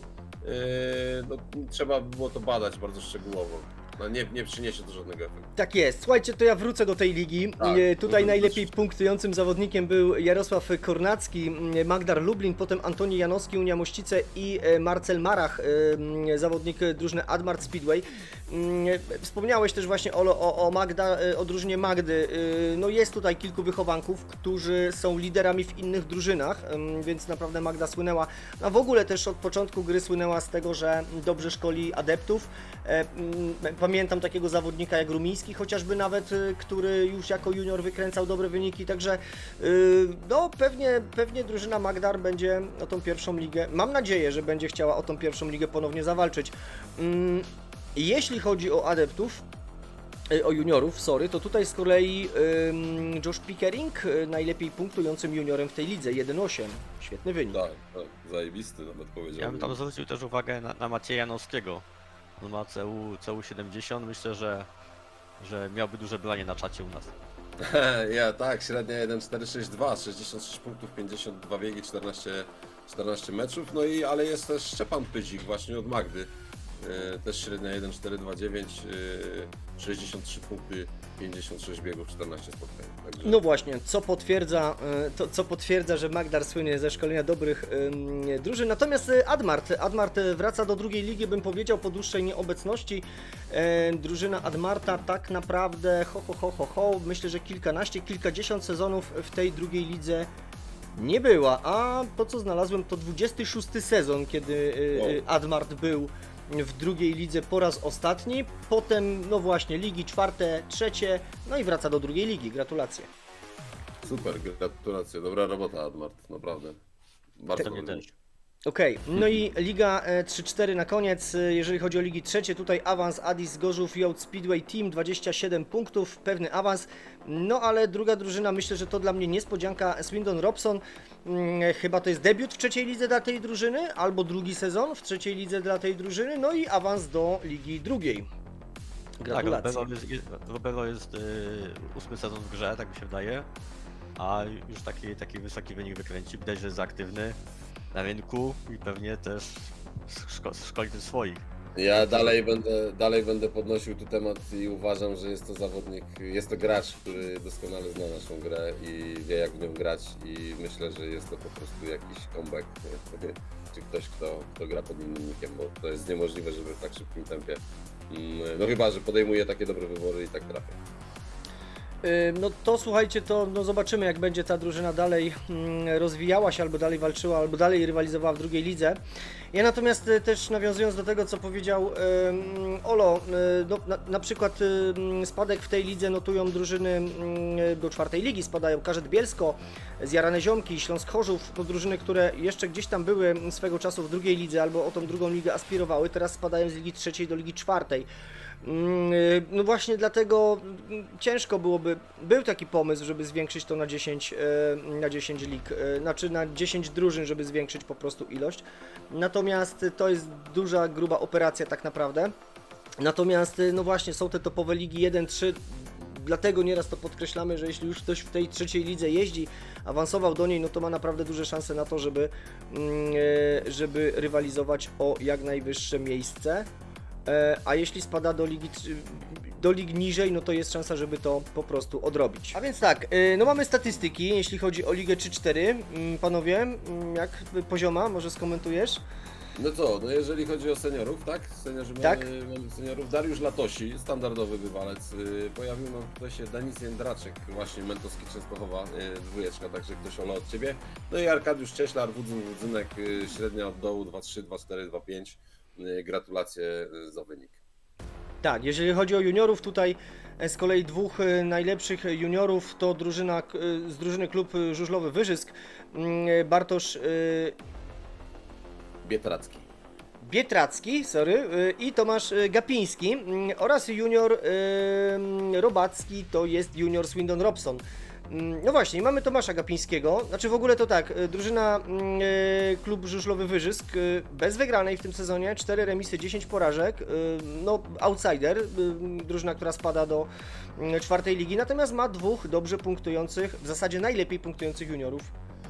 no, trzeba by było to badać bardzo szczegółowo. No, nie przyniesie to żadnego efektu. Tak jest. Słuchajcie, to ja wrócę do tej ligi. Tak, Tutaj no, najlepiej punktującym zawodnikiem był Jarosław Kornacki, Magdar Lublin, potem Antoni Janowski, Unia Mościce i Marcel Marach, zawodnik drużyny Admart Speedway. Wspomniałeś też właśnie o drużynie Magdy. No jest tutaj kilku wychowanków, którzy są liderami w innych drużynach, więc naprawdę Magda słynęła, a w ogóle też od początku gry słynęła z tego, że dobrze szkoli adeptów. Pamiętam takiego zawodnika jak Rumiński, chociażby nawet, który już jako junior wykręcał dobre wyniki, także no pewnie drużyna Magdar będzie o tą pierwszą ligę, mam nadzieję, że będzie chciała o tą pierwszą ligę ponownie zawalczyć. Jeśli chodzi o adeptów, o juniorów, to tutaj z kolei Josh Pickering, najlepiej punktującym juniorem w tej lidze, 1,8. Świetny wynik. Tak, zajebisty nawet Ja bym powiedziałbym. tam zwrócił też uwagę na Macieja Janowskiego. On ma CU70, myślę, że miałby duże branie na czacie u nas. Ja tak, średnia 1,462, 66 punktów, 52 biegi, 14 meczów, no i ale jest też Szczepan Pyzik właśnie od Magdy. Też średnia 1,429, 63 punkty, 56 biegów, 14 spotkań. Także... No właśnie, co potwierdza, że Magdar słynie ze szkolenia dobrych drużyn. Natomiast Admart wraca do drugiej ligi, bym powiedział, po dłuższej nieobecności. Drużyna Admarta tak naprawdę, myślę, że kilkanaście, kilkadziesiąt sezonów w tej drugiej lidze Nie była, a to co znalazłem to 26 sezon, kiedy Admart był w drugiej lidze po raz ostatni, potem no właśnie ligi czwarte, trzecie, no i wraca do drugiej ligi, gratulacje. Super, gratulacje, dobra robota Admart, naprawdę. Bardzo To mnie ładnie. też. Okej, no i Liga 3-4 na koniec, jeżeli chodzi o ligi trzecie, tutaj awans Addis Gorzów Youth Speedway Team, 27 punktów, pewny awans, no ale druga drużyna, myślę, że to dla mnie niespodzianka, Swindon Robson, chyba to jest debiut w trzeciej lidze dla tej drużyny, albo drugi sezon w trzeciej lidze dla tej drużyny, no i awans do ligi drugiej. Gratulacje. Tak, Robelo jest 8 sezon w grze, tak mi się wydaje. A już taki wysoki wynik wykręci. Widać, że jest aktywny na rynku i pewnie też szkoli też swoich. Ja dalej będę podnosił tu temat i uważam, że jest to zawodnik, jest to gracz, który doskonale zna naszą grę i wie jak w nią grać i myślę, że jest to po prostu jakiś comeback, czy ktoś, kto gra pod innym nickiem, bo to jest niemożliwe, żeby w tak szybkim tempie, no chyba, że podejmuje takie dobre wybory i tak trafia. No to słuchajcie, to no zobaczymy jak będzie ta drużyna dalej rozwijała się, albo dalej walczyła, albo dalej rywalizowała w drugiej lidze. Ja natomiast też nawiązując do tego, co powiedział Olo, no, na przykład spadek w tej lidze notują drużyny do czwartej ligi, spadają Karzet Bielsko, Zjarane Ziomki, Śląsk Chorzów, to drużyny, które jeszcze gdzieś tam były swego czasu w drugiej lidze, albo o tą drugą ligę aspirowały, teraz spadają z ligi trzeciej do ligi czwartej. No właśnie dlatego ciężko byłoby, był taki pomysł, żeby zwiększyć to na 10 lig, znaczy na 10 drużyn, żeby zwiększyć po prostu ilość. Natomiast to jest duża, gruba operacja tak naprawdę. Natomiast no właśnie są te topowe ligi 1-3, dlatego nieraz to podkreślamy, że jeśli już ktoś w tej trzeciej lidze jeździ, awansował do niej, no to ma naprawdę duże szanse na to, żeby rywalizować o jak najwyższe miejsce. A jeśli spada do lig niżej, no to jest szansa, żeby to po prostu odrobić. A więc tak, no mamy statystyki, jeśli chodzi o Ligę 3-4. Panowie, jak pozioma, może skomentujesz? No co, no jeżeli chodzi o seniorów, tak? Tak. Mamy seniorów. Dariusz Latosi, standardowy bywalec. Pojawił nam tutaj się Denis Jędraczek, właśnie Mentowski Częstochowa, dwójeczka, także ktoś Olo od Ciebie. No i Arkadiusz Cieślar, Wudzynek, średnia od dołu 2-3, 2-4, 2-5. Gratulacje za wynik. Tak, jeżeli chodzi o juniorów, tutaj z kolei dwóch najlepszych juniorów to z drużyny klub żużlowy Wyżysk, Bartosz Bietracki, i Tomasz Gapiński oraz junior Robacki, to jest junior Swindon Robson. No właśnie, mamy Tomasza Gapińskiego, znaczy w ogóle to tak, drużyna klub żużlowy Wyżysk bez wygranej w tym sezonie, 4 remisy, 10 porażek, no outsider, drużyna, która spada do czwartej ligi, natomiast ma dwóch dobrze punktujących, w zasadzie najlepiej punktujących juniorów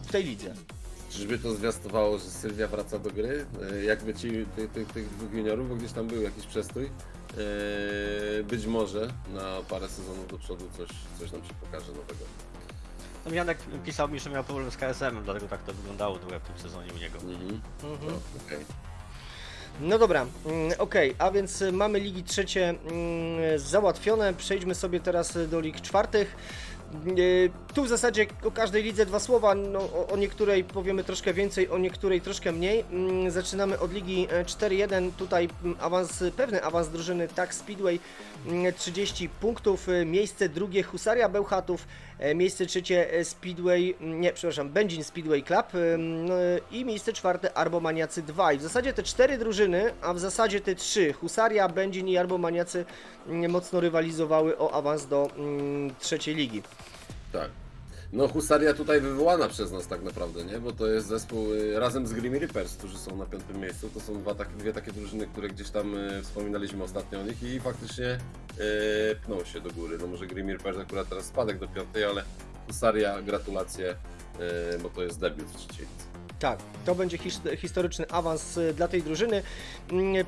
w tej lidze. Czyżby to zwiastowało, że Sylwia wraca do gry? Jakby tych dwóch juniorów, bo gdzieś tam był jakiś przestój. Być może na parę sezonów do przodu coś nam się pokaże nowego. No Janek pisał mi, że miał problem z KSM-em, dlatego tak to wyglądało trochę w tym sezonie u niego. No, okej. No dobra, okej, a więc mamy ligi trzecie załatwione, przejdźmy sobie teraz do lig czwartych. Tu w zasadzie o każdej lidze dwa słowa, no, o niektórej powiemy troszkę więcej, o niektórej troszkę mniej. Zaczynamy od ligi 4-1, tutaj pewny awans drużyny Tak Speedway, 30 punktów, miejsce drugie Husaria Bełchatów, miejsce trzecie Będzin Speedway Club i miejsce czwarte Arbomaniacy 2. I w zasadzie te 4 drużyny, a w zasadzie te 3, Husaria, Będzin i Arbomaniacy mocno rywalizowały o awans do trzeciej ligi. Tak. No Husaria tutaj wywołana przez nas tak naprawdę, nie? Bo to jest zespół razem z Grim Reapers, którzy są na 5. miejscu. To są dwie takie drużyny, które gdzieś tam wspominaliśmy ostatnio o nich i faktycznie pną się do góry. No może Grim Reapers akurat teraz spadek do 5, ale Husaria gratulacje, bo to jest debiut w trzeciej lidze. Tak, to będzie historyczny awans dla tej drużyny.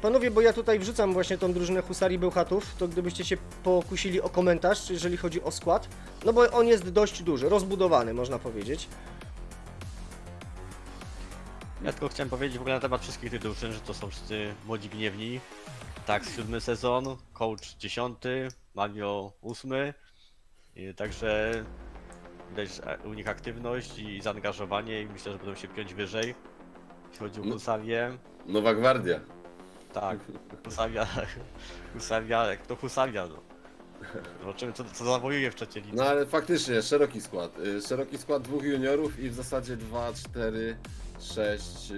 Panowie, bo ja tutaj wrzucam właśnie tą drużynę Husarii Bełchatów, to gdybyście się pokusili o komentarz, jeżeli chodzi o skład, no bo on jest dość duży, rozbudowany można powiedzieć. Ja tylko chciałem powiedzieć w ogóle na temat wszystkich tych drużyn, że to są wszyscy młodzi gniewni. Tak, 7. sezon, coach 10, Mario 8. Także widać u nich aktywność i zaangażowanie i myślę, że będą się piąć wyżej. Jeśli chodzi o Husarię, Nowa gwardia. tak, Husaria, Husaria, jak to Husaria, no. Zobaczymy co zawojuje w trzeciej lidze. No ale faktycznie, szeroki skład. Szeroki skład 2 juniorów i w zasadzie 2, 4, 6,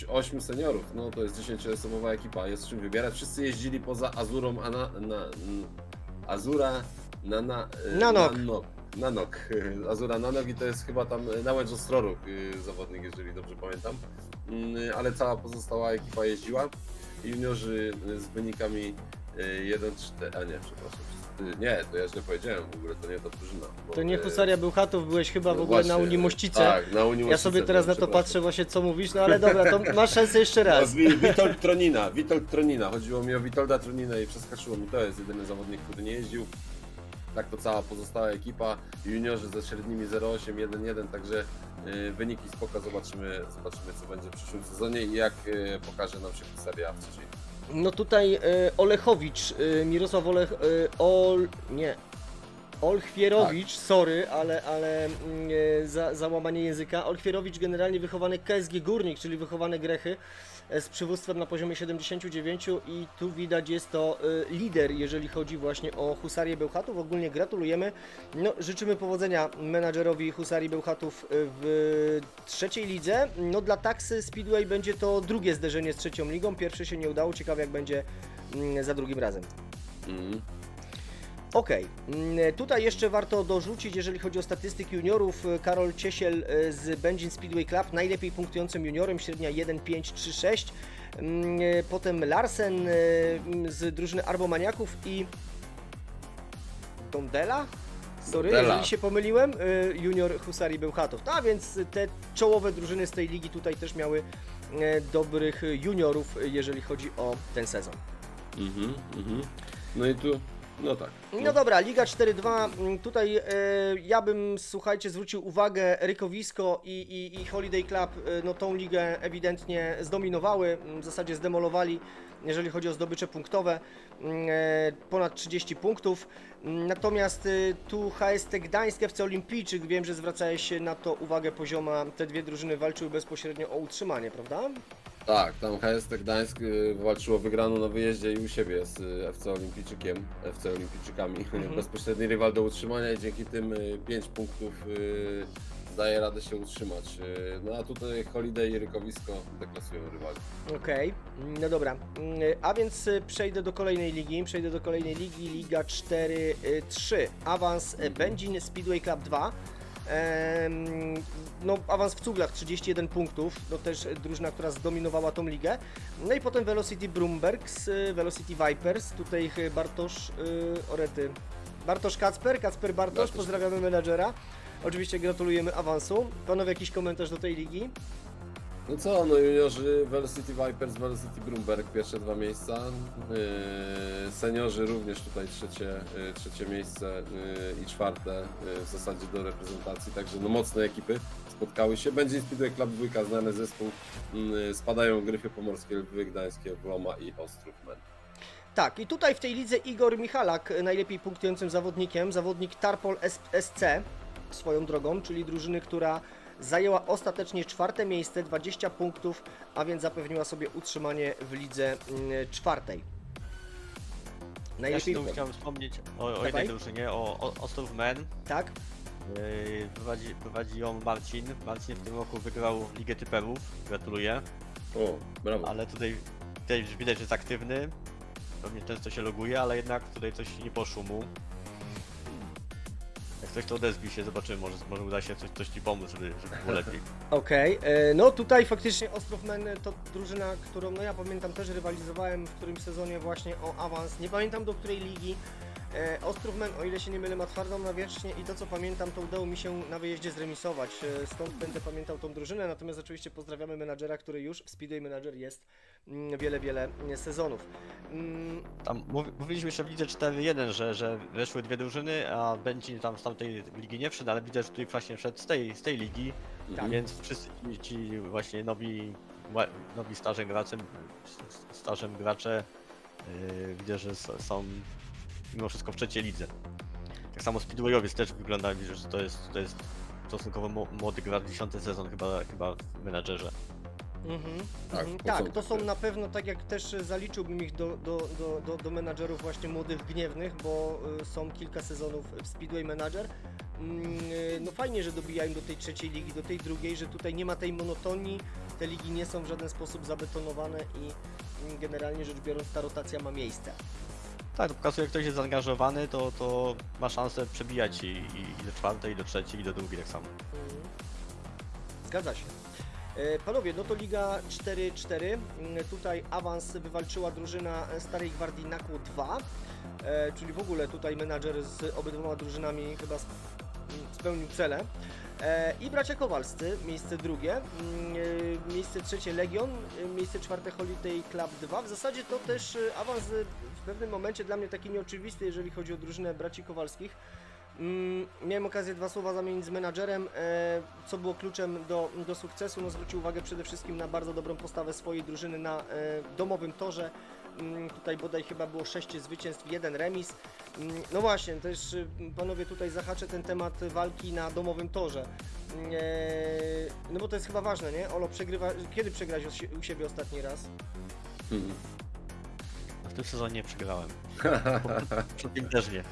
8 seniorów. No to jest 10-osobowa ekipa, jest czym wybierać. Wszyscy jeździli poza Azurą, Azura, Nanok. Azura Nanok i to jest chyba tam Nałęcz Ostroruk zawodnik, jeżeli dobrze pamiętam. Ale cała pozostała ekipa jeździła. Juniorzy z wynikami 1-4, a nie, przepraszam. Nie, to ja źle powiedziałem, w ogóle to nie ta drużyna. To nie Husaria Bełchatów, byłeś chyba w No ogóle właśnie, na Unii Mościce. Tak, na Unii Ja Mościce, sobie teraz na to przepraszam. patrzę właśnie co mówisz, no ale dobra, to masz szansę jeszcze raz. Witold Tronina, chodziło mi o Witolda Troninę i przeskoczyło mi, to jest jedyny zawodnik, który nie jeździł. Tak to cała pozostała ekipa, juniorzy ze średnimi 0,8, 1,1, także wyniki spoko, zobaczymy co będzie w przyszłym sezonie i jak pokaże nam się Husaria w trzeciej. No tutaj Olechowicz, Mirosław Olchwierowicz, sorry, ale załamanie języka. Olchwierowicz generalnie wychowany KSG Górnik, czyli wychowany Grechy z przywództwem na poziomie 79 i tu widać jest to lider, jeżeli chodzi właśnie o Husarię Bełchatów. Ogólnie gratulujemy. No, życzymy powodzenia menadżerowi Husarii Bełchatów w trzeciej lidze. No dla Taksy Speedway będzie to drugie zderzenie z trzecią ligą. Pierwsze się nie udało, ciekawe jak będzie za drugim razem. Okej, tutaj jeszcze warto dorzucić, jeżeli chodzi o statystyki juniorów, Karol Ciesiel z Będzin Speedway Club, najlepiej punktującym juniorem, średnia 1,536, potem Larsen z drużyny Arbomaniaków i Dondela? Sorry, Dondela. jeżeli się pomyliłem, junior Husarii Bełchatów. No a więc te czołowe drużyny z tej ligi tutaj też miały dobrych juniorów, jeżeli chodzi o ten sezon. No i tu, no tak. No dobra, Liga 4-2, tutaj ja bym, słuchajcie, zwrócił uwagę, Rykowisko i Holiday Club, no tą ligę ewidentnie zdominowały, w zasadzie zdemolowali, jeżeli chodzi o zdobycze punktowe, ponad 30 punktów, natomiast tu HST Gdańsk, FC Olimpijczyk, wiem, że zwracałeś na to uwagę pozioma, te dwie drużyny walczyły bezpośrednio o utrzymanie, prawda? Tak, tam HST Gdańsk walczyło wygraną na wyjeździe i u siebie z FC Olimpijczykiem, FC Olimpijczykami. Bezpośredni rywal do utrzymania i dzięki tym 5 punktów daje radę się utrzymać. No a tutaj Holiday i Rykowisko deklasują rywali. Okej, no dobra, a więc przejdę do kolejnej ligi, Liga 4-3, awans Będzin Speedway Club 2, no awans w cuglach 31 punktów, to też drużyna, która zdominowała tą ligę, no i potem Velocity Brumbergs, Velocity Vipers, tutaj Bartosz Kacper Bartosz, pozdrawiamy menadżera, oczywiście gratulujemy awansu. Panowie, jakiś komentarz do tej ligi? No co, no juniorzy Velocity Vipers, Velocity Brumberg, pierwsze 2 miejsca. Seniorzy również tutaj trzecie miejsce i czwarte w zasadzie do reprezentacji, także no mocne ekipy spotkały się. Będzie Speedway Club 2, znany zespół. Spadają Gryfy Pomorskie, Lwy Gdańskie, Wroma i Ostrów Men. Tak, i tutaj w tej lidze Igor Michalak, najlepiej punktującym zawodnikiem, zawodnik Tarpol SC, swoją drogą, czyli drużyny, która zajęła ostatecznie czwarte miejsce, 20 punktów, a więc zapewniła sobie utrzymanie w lidze czwartej. Najlepiej... Ja chciałem wspomnieć o Dawaj. jednej drużynie, o Ostrów Men. Tak? Prowadzi ją Marcin. Marcin w tym roku wygrał Ligę Typerów, gratuluję. O, brawo. Ale tutaj już widać, że jest aktywny. Pewnie często się loguje, ale jednak tutaj coś nie poszło mu. Jak coś to odezwij się, zobaczymy, może uda się coś ci pomóc, żeby było lepiej. Okej, no tutaj faktycznie Ostrów Men to drużyna, którą no ja pamiętam też rywalizowałem w którymś sezonie właśnie o awans, nie pamiętam do której ligi. Ostrów Men, o ile się nie mylę, ma twardą nawierzchnię i to co pamiętam, to udało mi się na wyjeździe zremisować, stąd będę pamiętał tą drużynę, natomiast oczywiście pozdrawiamy menadżera, który już w Speedway Manager jest wiele sezonów. Tam mówiliśmy jeszcze w lidze 4-1, że weszły dwie drużyny, a Będzin tam z tamtej ligi nie wszedł, ale widzę, że tutaj właśnie wszedł z tej ligi, Tak. więc wszyscy ci właśnie nowi stażem gracze widzę, że są mimo wszystko w trzeciej lidze. Tak samo Speedwayowiec też wygląda, widzę, że to jest stosunkowo młody gracz, 10. sezon chyba w menadżerze. Tak, Tak, to są początek. na pewno, tak jak też zaliczyłbym ich do menadżerów właśnie młodych gniewnych, bo są kilka sezonów w Speedway Manager. No fajnie, że dobijają do tej trzeciej ligi, do tej drugiej, że tutaj nie ma tej monotonii, te ligi nie są w żaden sposób zabetonowane i generalnie rzecz biorąc ta rotacja ma miejsce. Tak, to pokazuje, jak ktoś jest zaangażowany, to ma szansę przebijać i do czwartej, i do trzeciej, i do drugiej tak samo. Zgadza się. Panowie, no to Liga 4-4. Tutaj awans wywalczyła drużyna Starej Gwardii Nakło 2. Czyli w ogóle tutaj menadżer z obydwoma drużynami chyba spełnił cele. I bracia Kowalscy, miejsce drugie, miejsce trzecie Legion, miejsce czwarte Holiday Club 2. W zasadzie to też awans w pewnym momencie dla mnie taki nieoczywisty, jeżeli chodzi o drużynę braci Kowalskich. Miałem okazję 2 słowa zamienić z menadżerem, co było kluczem do sukcesu. No, zwrócił uwagę przede wszystkim na bardzo dobrą postawę swojej drużyny na domowym torze. Tutaj bodaj chyba było 6 zwycięstw, 1 remis. No właśnie, też panowie tutaj zahaczę ten temat walki na domowym torze. No bo to jest chyba ważne, nie? Olo, kiedy przegrałeś u siebie ostatni raz? W tym sezonie nie przegrałem. Przed tym też nie.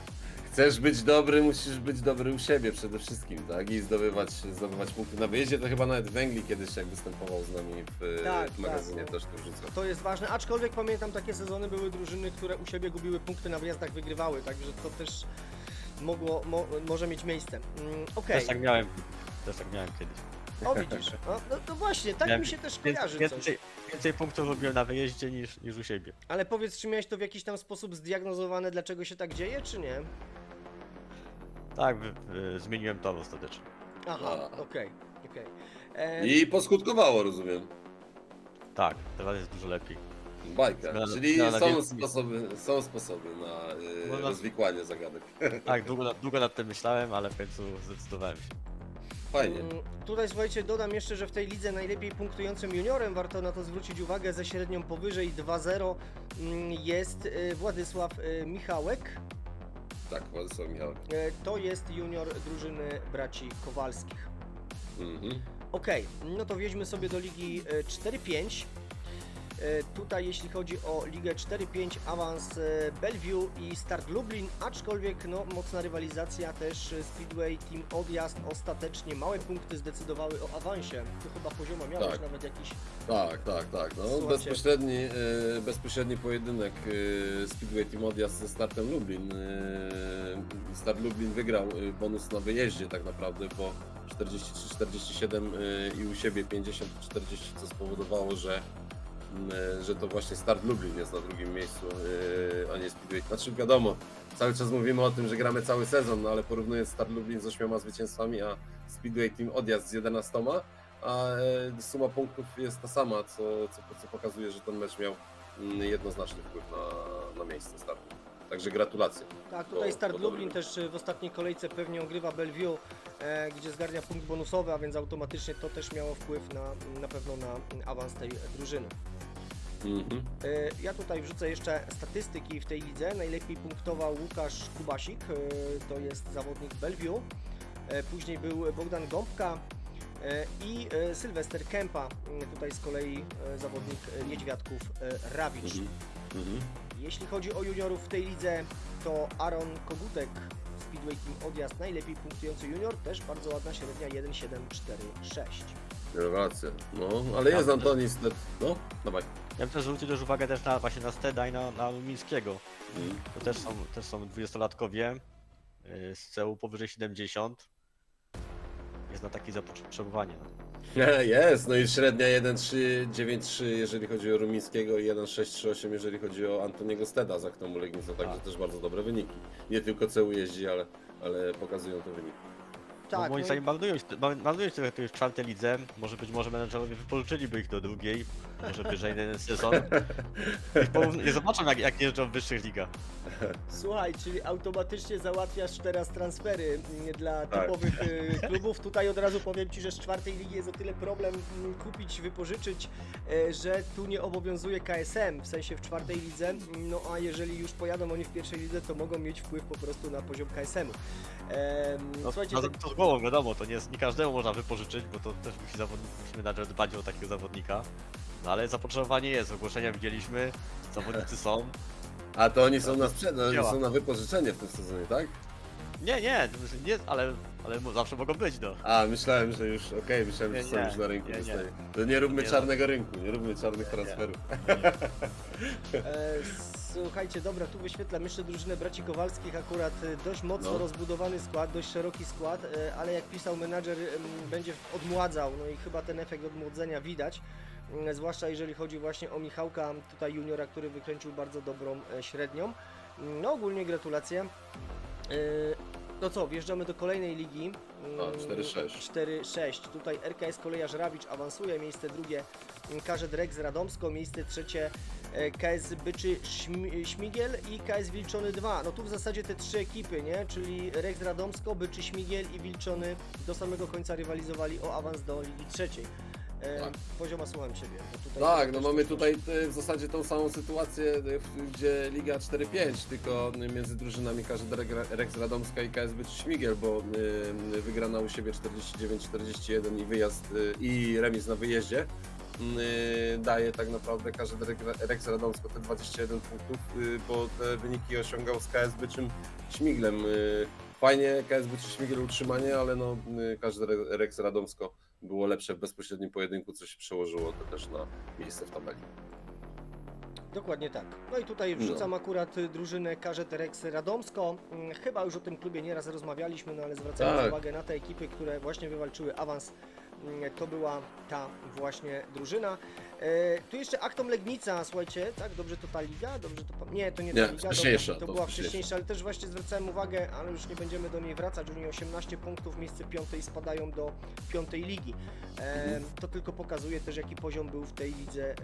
Chcesz być dobry, musisz być dobry u siebie przede wszystkim, tak? I zdobywać punkty na wyjeździe. To chyba nawet Węgli kiedyś jak występował z nami w magazynie też to wrzucał. To jest ważne, aczkolwiek pamiętam takie sezony, były drużyny, które u siebie gubiły punkty na wyjazdach, wygrywały, także to też może mieć miejsce. Okej. Też tak miałem kiedyś. O widzisz, no właśnie, tak Miałem mi się też kojarzy coś. Więcej punktów robiłem na wyjeździe niż u siebie. Ale powiedz, czy miałeś to w jakiś tam sposób zdiagnozowane, dlaczego się tak dzieje, czy nie? Tak, zmieniłem tor ostatecznie. Aha, okej. I poskutkowało, rozumiem. Tak, teraz jest dużo lepiej. Bajka, czyli zmiana są wielki. sposoby na Można- rozwikłanie zagadek. Tak, długo nad tym myślałem, ale w końcu zdecydowałem się. Fajnie. Tutaj słuchajcie, dodam jeszcze, że w tej lidze najlepiej punktującym juniorem, warto na to zwrócić uwagę, ze średnią powyżej 2-0 jest Władysław Michałek. Tak, Władysław Michałek. To jest junior drużyny braci Kowalskich. Mhm. Okej, no to wjedźmy sobie do ligi 4-5. Tutaj jeśli chodzi o ligę 4-5, awans Bellevue i Start Lublin, aczkolwiek no, mocna rywalizacja też Speedway Team Odjazd, ostatecznie małe punkty zdecydowały o awansie. Tu chyba poziomo miałeś Tak. nawet jakiś... Tak. No, Słuchajcie. bezpośredni pojedynek Speedway Team Odjazd ze Startem Lublin. Start Lublin wygrał bonus na wyjeździe tak naprawdę, bo 43-47 i u siebie 50-40, co spowodowało, że to właśnie Start Lublin jest na drugim miejscu, a nie Speedway. Znaczy wiadomo, cały czas mówimy o tym, że gramy cały sezon, no ale porównując Start Lublin z 8 zwycięstwami, a Speedway Team Odjazd z 11, a suma punktów jest ta sama, co pokazuje, że ten mecz miał jednoznaczny wpływ na miejsce startu. Także gratulacje. Tak, tutaj Start dobry Lublin też w ostatniej kolejce pewnie ogrywa Bellevue, gdzie zgarnia punkt bonusowy, a więc automatycznie to też miało wpływ na pewno na awans tej drużyny. Mhm. Ja tutaj wrzucę jeszcze statystyki w tej lidze. Najlepiej punktował Łukasz Kubasik, to jest zawodnik Bellevue. Później był Bogdan Gąbka i Sylwester Kępa, tutaj z kolei zawodnik Niedźwiadków Rawicz. Mhm. Jeśli chodzi o juniorów w tej lidze, to Aaron Kogutek, Speedway Team Odjazd, najlepiej punktujący junior, też bardzo ładna średnia 1,746. Rewelacja. No, ale jest Antoni Sted. No, dawaj. Ja bym też zwrócił też uwagę też właśnie na Steda i na Lumińskiego. Mhm. To też są 20-latkowie z CEU powyżej 70. Jest na takie zapotrzebowanie. Jest, no i średnia 1,393 jeżeli chodzi o Rumińskiego i 1,638 jeżeli chodzi o Antoniego Steda z Aktomu Legnica, także Tak. też bardzo dobre wyniki. Nie tylko CEU jeździ, ale pokazują te wyniki. No, moim no zdaniem marnują się w czwartej lidze. Może menedżerowie wypożyczyliby ich do drugiej. może wyżej na jeden sezon. Nie zobaczą jak jeżdżą w wyższych ligach. Słuchaj, czyli automatycznie załatwiasz teraz transfery dla Tak. topowych klubów. Tutaj od razu powiem Ci, że z czwartej ligi jest o tyle problem kupić, wypożyczyć, że tu nie obowiązuje KSM, w sensie w czwartej lidze, no a jeżeli już pojadą oni w pierwszej lidze, to mogą mieć wpływ po prostu na poziom KSM-u. No, Słuchajcie, to z głową wiadomo, to nie każdemu można wypożyczyć, bo to też musi menadżer dbać o takiego zawodnika. No ale zapotrzebowanie jest, ogłoszenia widzieliśmy, zawodnicy są. A to oni są na sprzedaż, oni Działa. są na wypożyczenie w tym sezonie, tak? Nie, ale zawsze mogą być, no. A, myślałem, że już, myślałem, że Nie, są nie, już na rynku. nie, nie. Zostaje. To nie róbmy Nie, no. czarnego rynku, nie róbmy czarnych transferów. Słuchajcie, dobra, tu wyświetlam jeszcze drużynę braci Kowalskich, akurat dość mocno No. rozbudowany skład, dość szeroki skład, ale jak pisał menadżer, będzie odmładzał, no i chyba ten efekt odmłodzenia widać, zwłaszcza jeżeli chodzi właśnie o Michałka, tutaj juniora, który wykręcił bardzo dobrą średnią. No ogólnie gratulacje. No co, wjeżdżamy do kolejnej ligi. A, 4-6. 4-6. Tutaj RKS Kolejarz Rawicz awansuje, miejsce drugie KZ Rex Radomsko, miejsce trzecie KS Byczy Śmigiel i KS Wilczony 2. No tu w zasadzie te trzy ekipy, nie? Czyli Rex Radomsko, Byczy Śmigiel i Wilczony do samego końca rywalizowali o awans do ligi trzeciej. Tak. Pozioma, słucham Ciebie. Bo tutaj Tak, no też mamy coś tutaj w zasadzie tą samą sytuację, gdzie Liga 4-5, tylko między drużynami KZ Rex Radomska i KS Byczy Śmigiel, bo wygrana u siebie 49-41 i wyjazd i remis na wyjeździe daje tak naprawdę KZ Rex Radomsko te 21 punktów, bo te wyniki osiągał z KS Byczym Śmiglem. Fajnie KS Byczy Śmigiel utrzymanie, ale no KZ Rex Radomsko było lepsze w bezpośrednim pojedynku, co się przełożyło to też na miejsce w tabeli. Dokładnie tak. No i tutaj wrzucam akurat drużynę KZ Rex Radomsko. Chyba już o tym klubie nieraz rozmawialiśmy, no ale zwracając Tak. uwagę na te ekipy, które właśnie wywalczyły awans, to była ta właśnie drużyna. Tu jeszcze Aktom Legnica, słuchajcie, tak? Dobrze to ta liga? Dobrze to... Nie, to nie ta Nie, liga. wcześniejsza, To to była wcześniejsza. wcześniejsza, ale też właśnie zwracałem uwagę, ale już nie będziemy do niej wracać. Oni 18 punktów, miejsce piątej spadają do piątej ligi. To tylko pokazuje też, jaki poziom był w tej lidze,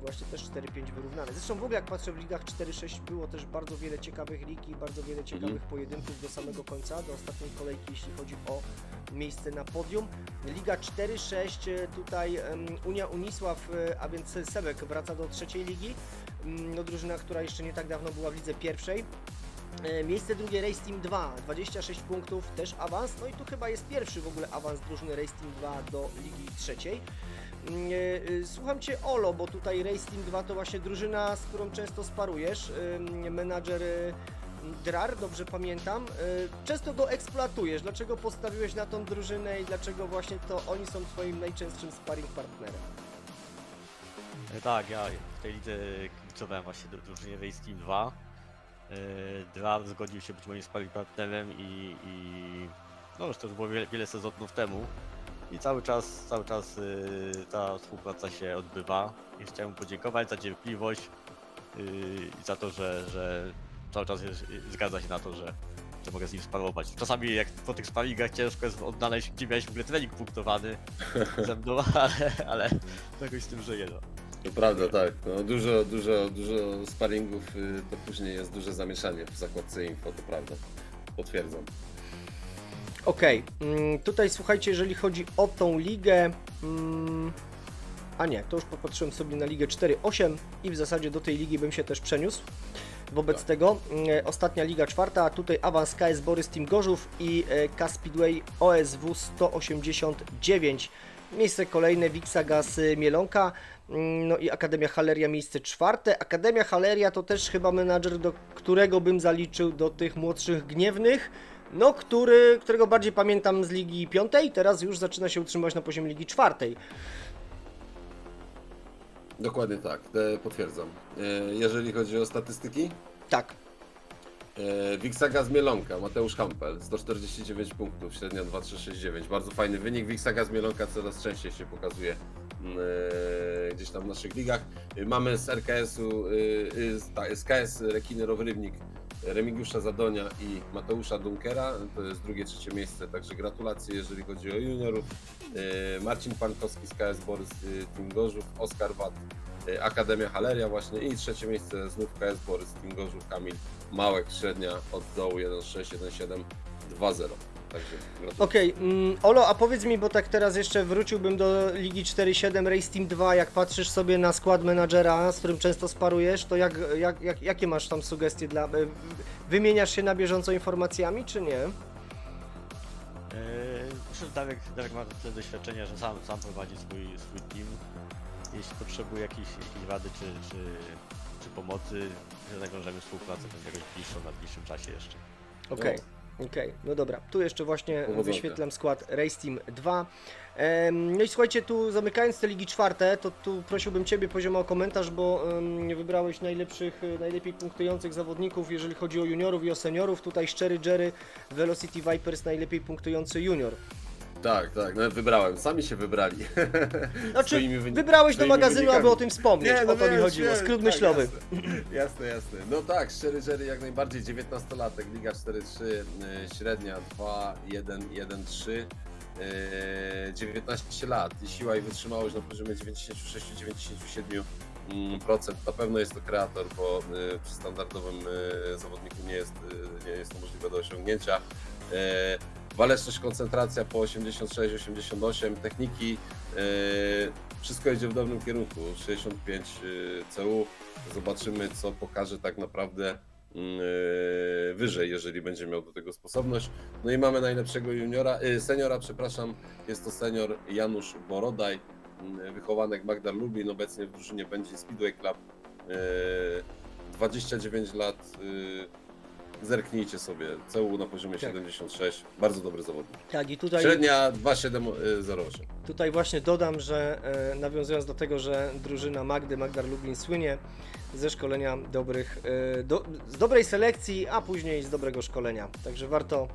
właśnie też 4-5 wyrównany. Zresztą w ogóle jak patrzę w ligach 4-6 było też bardzo wiele ciekawych lig i bardzo wiele ciekawych pojedynków do samego końca, do ostatniej kolejki, jeśli chodzi o miejsce na podium. Liga 4-6, tutaj Unia Unisław, a więc Sebek wraca do trzeciej ligi. No, drużyna, która jeszcze nie tak dawno była w lidze pierwszej. Miejsce drugie Race Team 2, 26 punktów, też awans. No i tu chyba jest pierwszy w ogóle awans drużyny Race Team 2 do ligi trzeciej. Słucham Cię, Olo, bo tutaj Race Team 2 to właśnie drużyna, z którą często sparujesz. Menadżer Drar, dobrze pamiętam. Często go eksploatujesz. Dlaczego postawiłeś na tą drużynę i dlaczego właśnie to oni są Twoim najczęstszym sparring partnerem? Tak, ja w tej lidze kibicowałem właśnie do drużynie Race Team 2. Drar zgodził się być moim sparring partnerem i no już to już było wiele sezonów temu. I cały czas ta współpraca się odbywa. I chciałem mu podziękować za cierpliwość i za to, że cały czas zgadza się na to, że mogę z nim sparować. Czasami jak po tych sparingach ciężko jest odnaleźć, gdzie miałeś w ogóle trening punktowany ze mną, ale jakoś z tym żyję. No. To prawda, tak. No, dużo sparingów, to później jest duże zamieszanie w zakładce info, to prawda. Potwierdzam. Okej, tutaj słuchajcie, jeżeli chodzi o tą ligę, a nie, to już popatrzyłem sobie na ligę 4-8 i w zasadzie do tej ligi bym się też przeniósł. Wobec Tak. tego ostatnia liga czwarta, tutaj awans KS Borys Team Gorzów i K-Speedway OSW 189. Miejsce kolejne Wixagas Mielonka, no i Akademia Haleria miejsce czwarte. Akademia Haleria to też chyba menadżer, do którego bym zaliczył do tych młodszych gniewnych. No, którego bardziej pamiętam z Ligi Piątej, teraz już zaczyna się utrzymywać na poziomie Ligi Czwartej. Dokładnie tak, potwierdzam. Jeżeli chodzi o statystyki, Tak. Wixagas Mielonka, Mateusz Hampel, 149 punktów, średnia 2,369. Bardzo fajny wynik. Wixagas Mielonka coraz częściej się pokazuje gdzieś tam w naszych ligach. Mamy z RKS-u, z KS Rekiny Rowy Rybnik Remigiusza Zadonia i Mateusza Dunkera, to jest drugie, trzecie miejsce, także gratulacje jeżeli chodzi o juniorów. Marcin Pankowski z KS Borys Team Gorzów, Oskar Wat, Akademia Haleria właśnie i trzecie miejsce znów KS Borys Team Gorzów, Kamil Małek, średnia od dołu 1.6, 1.7, 2.0. Także gratulacje. Okej, Olo, a powiedz mi, bo tak teraz jeszcze wróciłbym do Ligi 4.7 Race Team 2, jak patrzysz sobie na skład menadżera, z którym często sparujesz, to jakie masz tam sugestie dla... Wymieniasz się na bieżąco informacjami, czy nie? Myślę, że Darek ma tyle doświadczenia, że sam prowadzi swój team. Jeśli potrzebuje jakiejś rady czy pomocy, że nawiążemy współpracę jakoś bliższą na bliższym czasie jeszcze. Okej, no dobra, tu jeszcze właśnie Powodzonka. wyświetlam skład Race Team 2. No i słuchajcie, tu zamykając te ligi czwarte, to tu prosiłbym Ciebie Poziomo o komentarz, bo wybrałeś najlepiej punktujących zawodników, jeżeli chodzi o juniorów i o seniorów. Tutaj Szczery Jerry, Velocity Vipers, najlepiej punktujący junior. Tak, no wybrałem, sami się wybrali. Znaczy, wybrałeś do magazynu, wynikami. aby o tym wspomnieć, o to mi wiem, chodziło, wiem, skrót tak, myślowy. Jasne. No tak, Szczery Jerry jak najbardziej, 19-latek, Liga 4-3, średnia 2-1-1-3, 19 lat i siła i wytrzymałość na poziomie 96-97%. Na pewno jest to kreator, bo przy standardowym zawodniku nie jest to możliwe do osiągnięcia. Waleczność, koncentracja po 86-88, techniki, wszystko idzie w dobrym kierunku, 65 CU, zobaczymy co pokaże tak naprawdę wyżej, jeżeli będzie miał do tego sposobność. No i mamy najlepszego seniora, jest to senior Janusz Borodaj, wychowanek Magdar Lublin, obecnie w drużynie będzie Speedway Club, 29 lat, zerknijcie sobie, CU na poziomie 76, bardzo dobry zawodnik. Tak, i tutaj... Średnia 2,708. Tutaj właśnie dodam, że nawiązując do tego, że drużyna Magdar Lublin słynie ze szkolenia z dobrej selekcji, a później z dobrego szkolenia. Także warto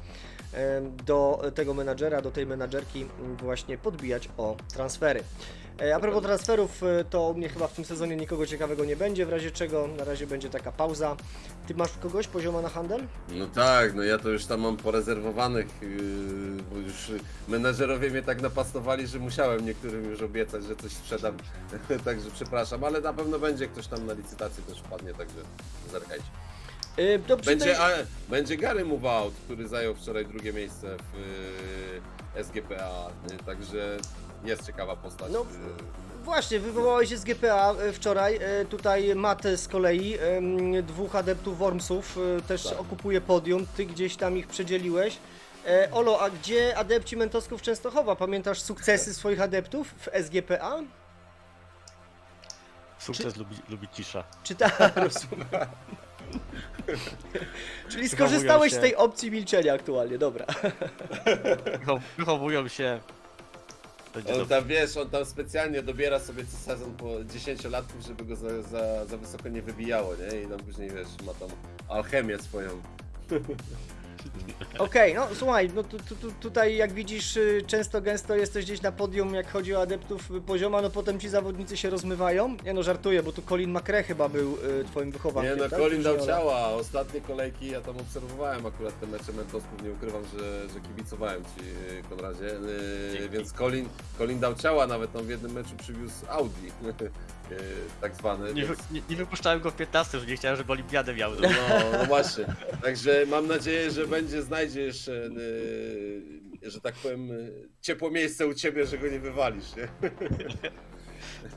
do tego menadżera, do tej menadżerki właśnie podbijać o transfery. A propos transferów, to u mnie chyba w tym sezonie nikogo ciekawego nie będzie, w razie czego na razie będzie taka pauza. Ty masz kogoś Pozioma na handel? No tak, no ja to już tam mam porezerwowanych, bo już menedżerowie mnie tak napastowali, że musiałem niektórym już obiecać, że coś sprzedam, także przepraszam, ale na pewno będzie ktoś tam na licytację też wpadnie, także zerkajcie. Będzie Gary Move Out, który zajął wczoraj drugie miejsce w SGPA, także jest ciekawa postać. No, właśnie, wywołałeś się z GPA wczoraj, tutaj Matt z kolei, dwóch adeptów Wormsów też Tak. okupuje podium, ty gdzieś tam ich przedzieliłeś. Olo, a gdzie adepci Mentosków Częstochowa? Pamiętasz sukcesy swoich adeptów w SGPA? Sukces lubi cisza. Czy tak? Rozumiem. Czyli skorzystałeś z tej opcji milczenia aktualnie, dobra. Wychowują się. On tam specjalnie dobiera sobie co sezon po 10-latków, żeby go za wysoko nie wybijało, nie? I tam później, wiesz, ma tam alchemię swoją. Okej, no słuchaj, no tutaj jak widzisz, często gęsto jesteś gdzieś na podium, jak chodzi o adeptów Pozioma, no potem ci zawodnicy się rozmywają. Nie no, żartuję, bo tu Colin McRae chyba był twoim wychowankiem. Nie no, tak? Colin dał ciała, ostatnie kolejki, ja tam obserwowałem akurat te mecze Mentosków, nie ukrywam, że kibicowałem ci, Konradzie, więc Colin dał ciała, nawet tam w jednym meczu przywiózł Audi, tak zwany. Nie wypuszczałem go w 15, że nie chciałem, żeby olimpiadę miał. No właśnie, także mam nadzieję, że znajdziesz, że tak powiem, ciepłe miejsce u ciebie, że go nie wywalisz, nie?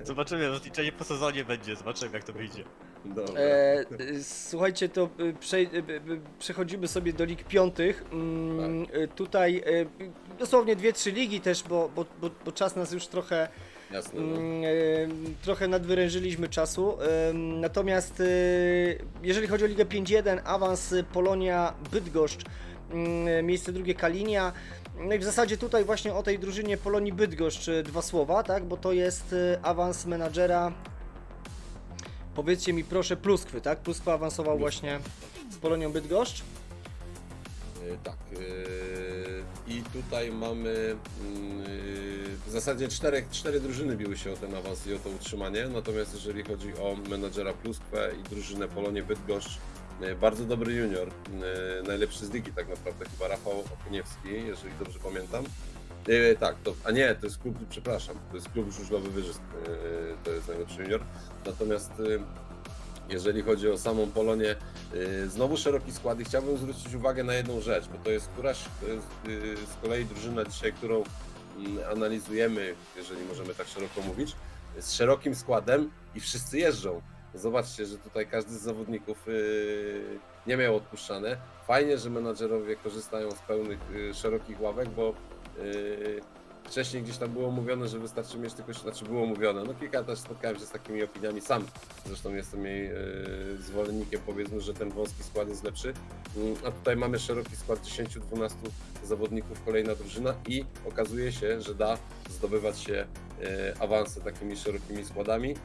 Zobaczymy, rozliczenie po sezonie będzie, zobaczymy jak to wyjdzie. Dobra. Słuchajcie, to przechodzimy sobie do lig piątych. Tutaj dosłownie 2-3 ligi też, bo czas nas już trochę... Jasne. Trochę nadwyrężyliśmy czasu, natomiast jeżeli chodzi o Ligę 5-1, awans Polonia Bydgoszcz, miejsce drugie Kalinia. No i w zasadzie tutaj właśnie o tej drużynie Polonii Bydgoszcz dwa słowa, tak, bo to jest awans menadżera, powiedzcie mi proszę, Pluskwy, tak? Pluskwa awansował właśnie z Polonią Bydgoszcz. Tak. I tutaj mamy w zasadzie cztery drużyny biły się o ten awans i o to utrzymanie. Natomiast jeżeli chodzi o menadżera Pluskwę i drużynę Polonię Bydgoszcz, Bardzo dobry junior, najlepszy z ligi tak naprawdę, chyba Rafał Okuniewski, jeżeli dobrze pamiętam. Tak, to jest klub, przepraszam, to jest klub Żużlowy Wyżysk, to jest najlepszy junior. Natomiast jeżeli chodzi o samą Polonię, znowu szeroki skład i chciałbym zwrócić uwagę na jedną rzecz, bo to jest z kolei drużyna dzisiaj, którą analizujemy, jeżeli możemy tak szeroko mówić, z szerokim składem i wszyscy jeżdżą. Zobaczcie, że tutaj każdy z zawodników nie miał odpuszczane. Fajnie, że menadżerowie korzystają z pełnych, szerokich ławek, bo wcześniej gdzieś tam było mówione, że wystarczy mieć tylko, znaczy było mówione, no kilka też spotkałem się z takimi opiniami, sam zresztą jestem jej zwolennikiem, powiedzmy, że ten wąski skład jest lepszy, a tutaj mamy szeroki skład 10-12 zawodników, kolejna drużyna i okazuje się, że da zdobywać się awanse takimi szerokimi składami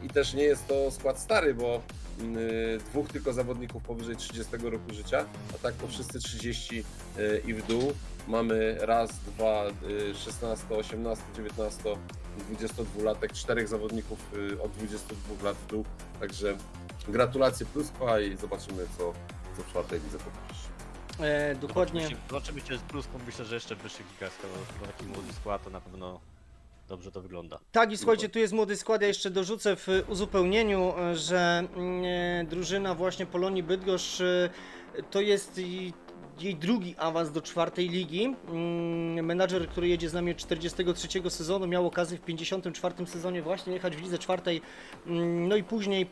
i też nie jest to skład stary, bo dwóch tylko zawodników powyżej 30 roku życia, a tak to wszyscy 30 i w dół. Mamy raz, dwa, 16, 18, 19, 22-latek, 4 zawodników od 22 lat w dół. Także gratulacje Pluskwa i zobaczymy, co w czwartej lidze powiesz. Dokładnie. Zobaczymy się z pluską, myślę, że jeszcze wyższy giga, skoro taki młody skład, to na pewno dobrze to wygląda. Tak, i słuchajcie, tu jest młody skład, ja jeszcze dorzucę w uzupełnieniu, że drużyna właśnie Polonii Bydgoszcz to jest jej drugi awans do czwartej ligi. Menadżer, który jedzie z nami od 43 sezonu, miał okazję w 54 sezonie właśnie jechać w lidze czwartej, no i później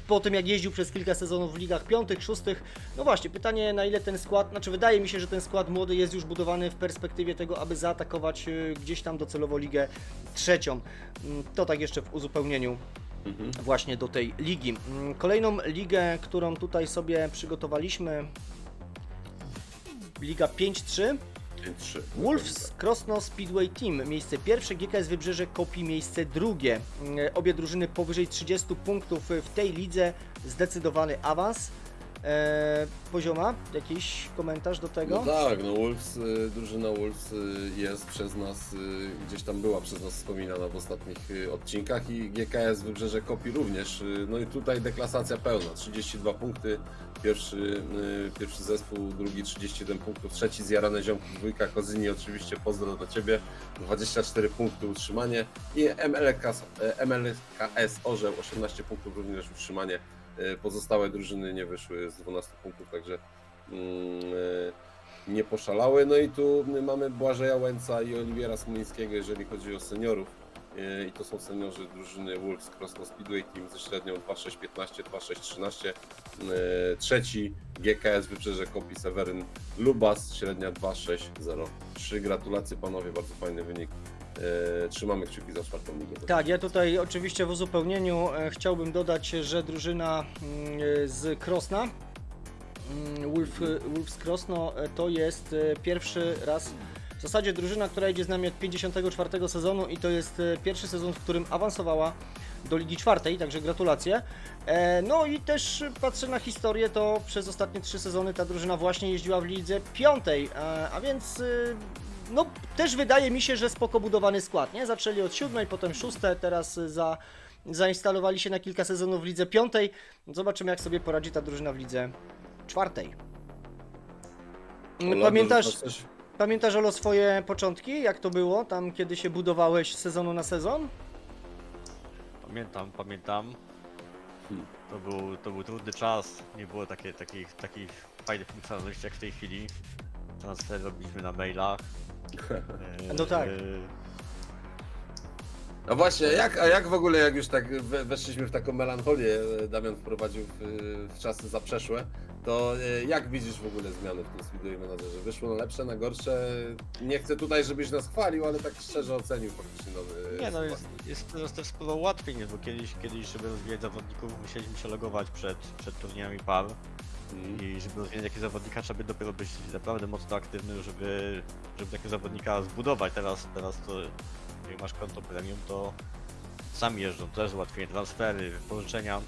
po tym jak jeździł przez kilka sezonów w ligach piątych, szóstych. No właśnie, pytanie na ile ten skład, znaczy wydaje mi się, że ten skład młody jest już budowany w perspektywie tego, aby zaatakować gdzieś tam docelowo ligę trzecią. To tak jeszcze w uzupełnieniu właśnie do tej ligi. Kolejną ligę, którą tutaj sobie przygotowaliśmy, Liga 5-3. 5-3. Wolves Krosno Speedway Team, miejsce pierwsze, GKS Wybrzeże Kopi, miejsce drugie. Obie drużyny powyżej 30 punktów w tej lidze, zdecydowany awans. Pozioma, jakiś komentarz do tego? No tak, no Wolves, drużyna Wolves jest przez nas, gdzieś tam była przez nas wspominana w ostatnich odcinkach i GKS Wybrzeże Kopi również. No i tutaj deklasacja pełna, 32 punkty, pierwszy zespół, drugi 31 punktów, trzeci zjarane ziomki, dwójka Kozyni, oczywiście pozdro do Ciebie, 24 punkty utrzymanie i MLKS Orzeł 18 punktów również utrzymanie. Pozostałe drużyny nie wyszły z 12 punktów, także nie poszalały. No i tu mamy Błażeja Łęca i Oliwiera Smulińskiego, jeżeli chodzi o seniorów. I to są seniorzy drużyny Wolves Krosno Speedway Team ze średnią 2.6.15, 2.6.13. Trzeci GKS Wybrzeże Kopi Seweryn Lubas, średnia 2.6.03. Gratulacje panowie, bardzo fajny wynik. Trzymamy kciuki za czwartą ligę. Tak, ja tutaj oczywiście w uzupełnieniu chciałbym dodać, że drużyna z Krosna, Wolves Krosno, to jest pierwszy raz, w zasadzie drużyna, która idzie z nami od 54 sezonu i to jest pierwszy sezon, w którym awansowała do Ligi Czwartej, także gratulacje. No i też patrzę na historię, to przez ostatnie 3 sezony ta drużyna właśnie jeździła w Lidze Piątej, a więc no też wydaje mi się, że spoko budowany skład, nie? Zaczęli od 7, potem 6, teraz zainstalowali się na kilka sezonów w Lidze Piątej. Zobaczymy, jak sobie poradzi ta drużyna w Lidze Czwartej. Pamiętasz, Olo, swoje początki? Jak to było tam, kiedy się budowałeś z sezonu na sezon? Pamiętam. To był trudny czas, nie było takich fajnych funkcjonalności jak w tej chwili. Transfer robiliśmy na mailach. No tak. No właśnie, jak w ogóle, jak już tak weszliśmy w taką melancholię, Damian wprowadził w czasy zaprzeszłe, to jak widzisz w ogóle zmiany w tym Speedway Managerze? Wyszło na lepsze, na gorsze? Nie chcę tutaj, żebyś nas chwalił, ale tak szczerze ocenił faktycznie nowy Nie no, skład. jest teraz też sporo łatwiej, nie? Bo kiedyś, żeby rozwijać zawodników, musieliśmy się logować przed turniejami par. I żeby rozwijać jakiegoś zawodnika, trzeba by dopiero być naprawdę mocno aktywny, żeby takiego zawodnika zbudować. Teraz to, jak masz konto premium, to sami jeżdżą, też ułatwienie, transfery, pożyczenia.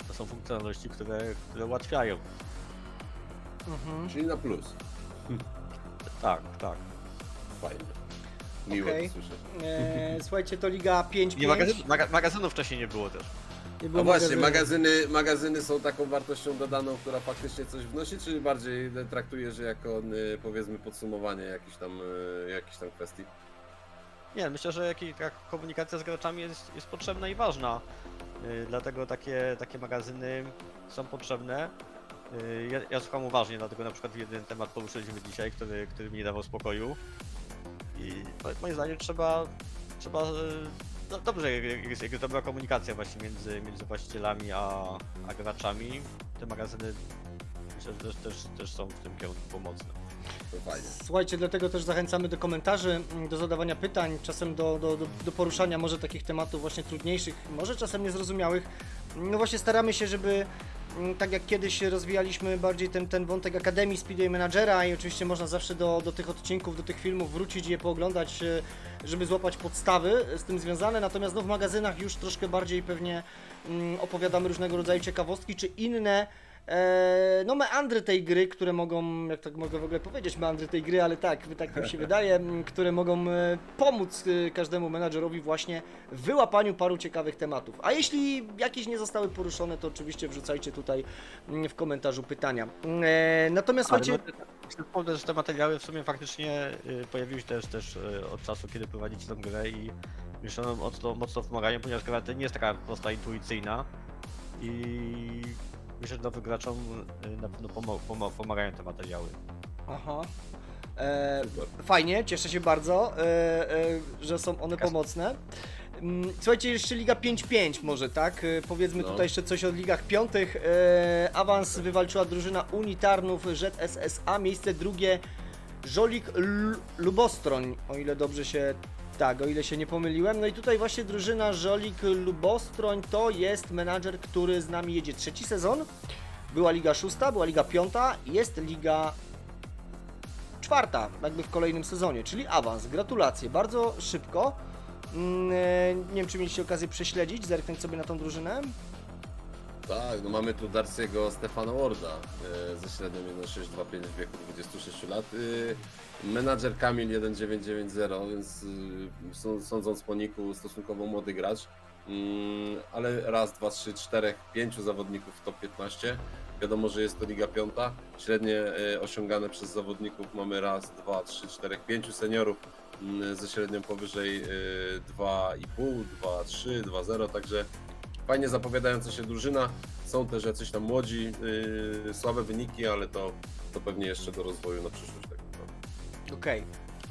To są funkcjonalności, które ułatwiają. Czyli na plus. Tak. Fajnie. Miło Okej. to słyszeć. Słuchajcie, to Liga 5-5. Magazynów wcześniej nie było też. nie było No właśnie, magazynu. magazyny są taką wartością dodaną, która faktycznie coś wnosi, czy bardziej traktujesz je jako powiedzmy podsumowanie jakichś tam kwestii? Nie, myślę, że jaka komunikacja z graczami jest potrzebna i ważna. Dlatego takie magazyny są potrzebne. Ja słucham uważnie, dlatego na przykład jeden temat poruszyliśmy dzisiaj, który mi nie dawał spokoju. I moim zdaniem trzeba no dobrze, jak jest dobra komunikacja właśnie między właścicielami a graczami. Te magazyny myślę, że też są w tym kierunku pomocne. To fajnie. Słuchajcie, dlatego też zachęcamy do komentarzy, do zadawania pytań, czasem do poruszania może takich tematów właśnie trudniejszych, może czasem niezrozumiałych. No właśnie staramy się, żeby tak jak kiedyś rozwijaliśmy bardziej ten wątek Akademii Speedway Managera i oczywiście można zawsze do tych odcinków, do tych filmów wrócić i je pooglądać, żeby złapać podstawy z tym związane, natomiast no w magazynach już troszkę bardziej pewnie opowiadamy różnego rodzaju ciekawostki czy inne no meandry tej gry, które mogą, jak tak mogę w ogóle powiedzieć, meandry tej gry, ale tak mi się wydaje, które mogą pomóc każdemu menadżerowi właśnie w wyłapaniu paru ciekawych tematów. A jeśli jakieś nie zostały poruszone, to oczywiście wrzucajcie tutaj w komentarzu pytania. Natomiast słuchajcie... Wspomnę, że te materiały w sumie faktycznie pojawiły się też od czasu, kiedy prowadzicie tę grę i myślę, że mocno pomagają, ponieważ gra nie jest taka prosta, intuicyjna i myślę, że nowym graczom na pewno pomagają te materiały. Aha. Fajnie, cieszę się bardzo, że są one pomocne. Słuchajcie, jeszcze Liga 5-5 może, tak? Powiedzmy No. tutaj jeszcze coś o ligach piątych. Awans wywalczyła drużyna Unitarnów ZSSA, miejsce drugie Żolik Lubostroń, o ile dobrze się... Tak, o ile się nie pomyliłem. No i tutaj właśnie drużyna Żolik Lubostroń to jest menadżer, który z nami jedzie trzeci sezon. Była Liga 6, była Liga 5, jest Liga 4, jakby w kolejnym sezonie, czyli awans. Gratulacje, bardzo szybko. Nie wiem, czy mieliście okazję prześledzić, zerknąć sobie na tą drużynę. Tak, no mamy tu Darcy'ego Stefana Warda ze średnią 1,625 w wieku 26 lat. Menadżer Kamil 1990, więc sądząc po niku stosunkowo młody gracz. Ale raz, dwa, trzy, czterech, pięciu zawodników w top 15. Wiadomo, że jest to Liga 5. Średnie osiągane przez zawodników mamy raz, dwa, trzy, czterech, pięciu seniorów ze średnią powyżej 2,5, 2,3, 2,0, także fajnie zapowiadająca się drużyna. Są też jacyś tam młodzi, słabe wyniki, ale to pewnie jeszcze do rozwoju na przyszłość. Tak naprawdę.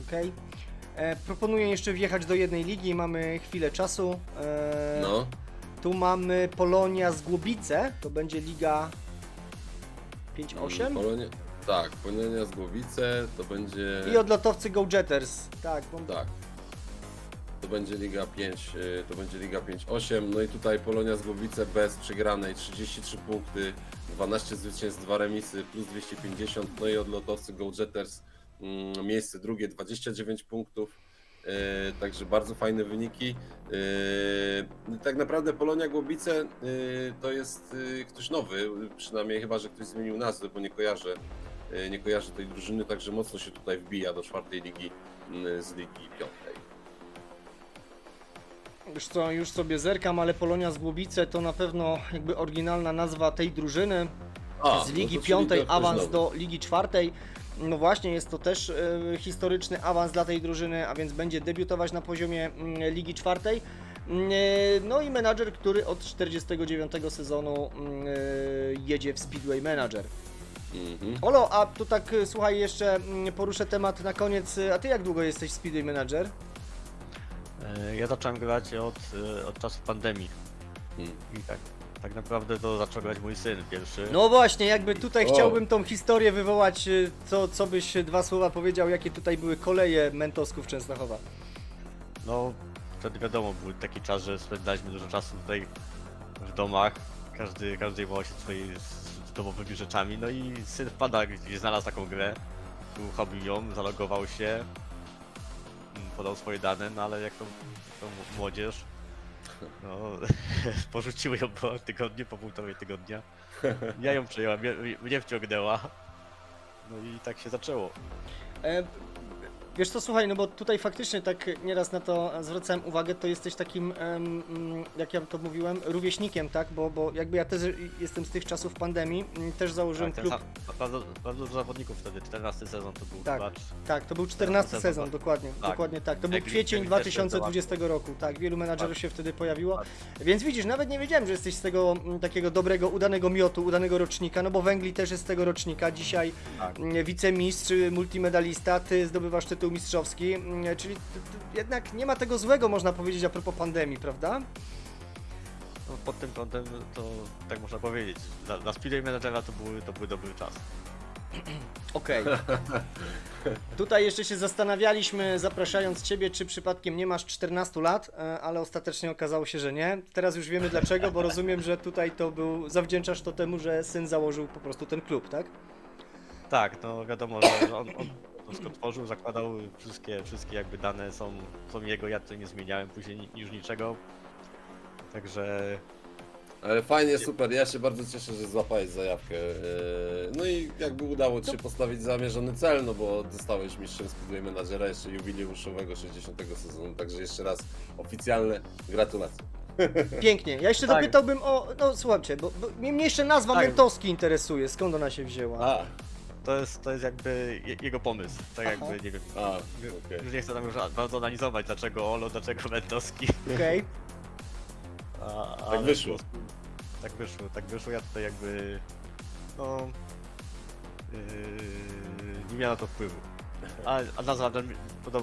Okej. Proponuję jeszcze wjechać do jednej ligi, mamy chwilę czasu. No, Tu mamy Polonia z Głobice, to będzie Liga 5-8 Polonia z Głowice, to będzie... i odlotowcy Go Jetters. Tak, Tak. To będzie Liga 5, to będzie Liga 5-8. No i tutaj Polonia z Głowice bez przegranej 33 punkty, 12 zwycięstw, 2 remisy, plus 250. No i odlotowcy Go Jetters miejsce drugie 29 punktów. Także bardzo fajne wyniki. Tak naprawdę Polonia Głobice to jest ktoś nowy, przynajmniej chyba, że ktoś zmienił nazwę, bo nie kojarzę tej drużyny, także mocno się tutaj wbija do czwartej ligi z Ligi 5. już sobie zerkam, ale Polonia z Głobice to na pewno jakby oryginalna nazwa tej drużyny. Z Ligi 5 awans do Ligi 4. No właśnie, jest to też historyczny awans dla tej drużyny, a więc będzie debiutować na poziomie Ligi 4. No i menadżer, który od 49 sezonu jedzie w Speedway Manager. Olo, a tu tak słuchaj, jeszcze poruszę temat na koniec. A ty jak długo jesteś w Speedway Manager? Ja zacząłem grać od czasu pandemii. I tak naprawdę to zaczął grać mój syn pierwszy. No właśnie, jakby tutaj chciałbym tą historię wywołać, co byś dwa słowa powiedział, jakie tutaj były koleje mentosków Częstochowa. No, wtedy wiadomo, był taki czas, że spędzaliśmy dużo czasu tutaj w domach. Każdy zajmował się swoimi domowymi rzeczami, no i syn wpada, gdzieś znalazł taką grę, uruchomił ją, zalogował się, podał swoje dane, no ale jak to młodzież, no porzuciły ją po tygodniu, po półtorej tygodnia. Ja ją przejąłem, mnie wciągnęła, no i tak się zaczęło. Wiesz co, słuchaj, no bo tutaj faktycznie tak nieraz na to zwracałem uwagę, to jesteś takim, jak ja to mówiłem, rówieśnikiem, tak? Bo jakby ja też jestem z tych czasów pandemii, też założyłem Tak, klub. bardzo dużo zawodników wtedy, 14 sezon to był Tak. chyba. Tak, to był 14 sezon, sezon, tak. dokładnie, Tak. dokładnie tak. To był Jak kwiecień Gliwice też 2020 roku, tak, wielu menadżerów Tak. się wtedy pojawiło. Tak. Więc widzisz, nawet nie wiedziałem, że jesteś z tego takiego dobrego, udanego miotu, udanego rocznika, no bo Węgli też jest z tego rocznika, dzisiaj Tak. wicemistrz, multimedalista, ty zdobywasz tytuł mistrzowski, czyli jednak nie ma tego złego, można powiedzieć, a propos pandemii, prawda? No, pod tym kątem to tak można powiedzieć. Dla Speedway Managera to był dobry czas. Okej. Tutaj jeszcze się zastanawialiśmy, zapraszając Ciebie, czy przypadkiem nie masz 14 lat, ale ostatecznie okazało się, że nie. Teraz już wiemy dlaczego, bo rozumiem, że tutaj zawdzięczasz to temu, że syn założył po prostu ten klub, tak? Tak, no wiadomo, że on to wszystko tworzył, zakładał, wszystkie jakby dane są jego, ja tutaj nie zmieniałem później już niczego. Także Ale fajnie, super, ja się bardzo cieszę, że złapałeś zajawkę. No i jakby udało Ci się postawić zamierzony cel, no bo dostałeś mistrzem Speedway Managera jeszcze jubileuszowego 60 sezonu, także jeszcze raz oficjalne gratulacje. Pięknie. Ja jeszcze Tak. dopytałbym o, no słuchajcie, bo mnie jeszcze nazwa Tak. Mentowski interesuje, skąd ona się wzięła? A, to jest jakby jego pomysł, tak Aha. jakby, nie wiem, okej. już nie chcę tam już bardzo analizować, dlaczego Olo, dlaczego Mentowski. Okej. Ale wyszło. po prostu tak wyszło, ja tutaj jakby, no, nie miałem na to wpływu. A nazwa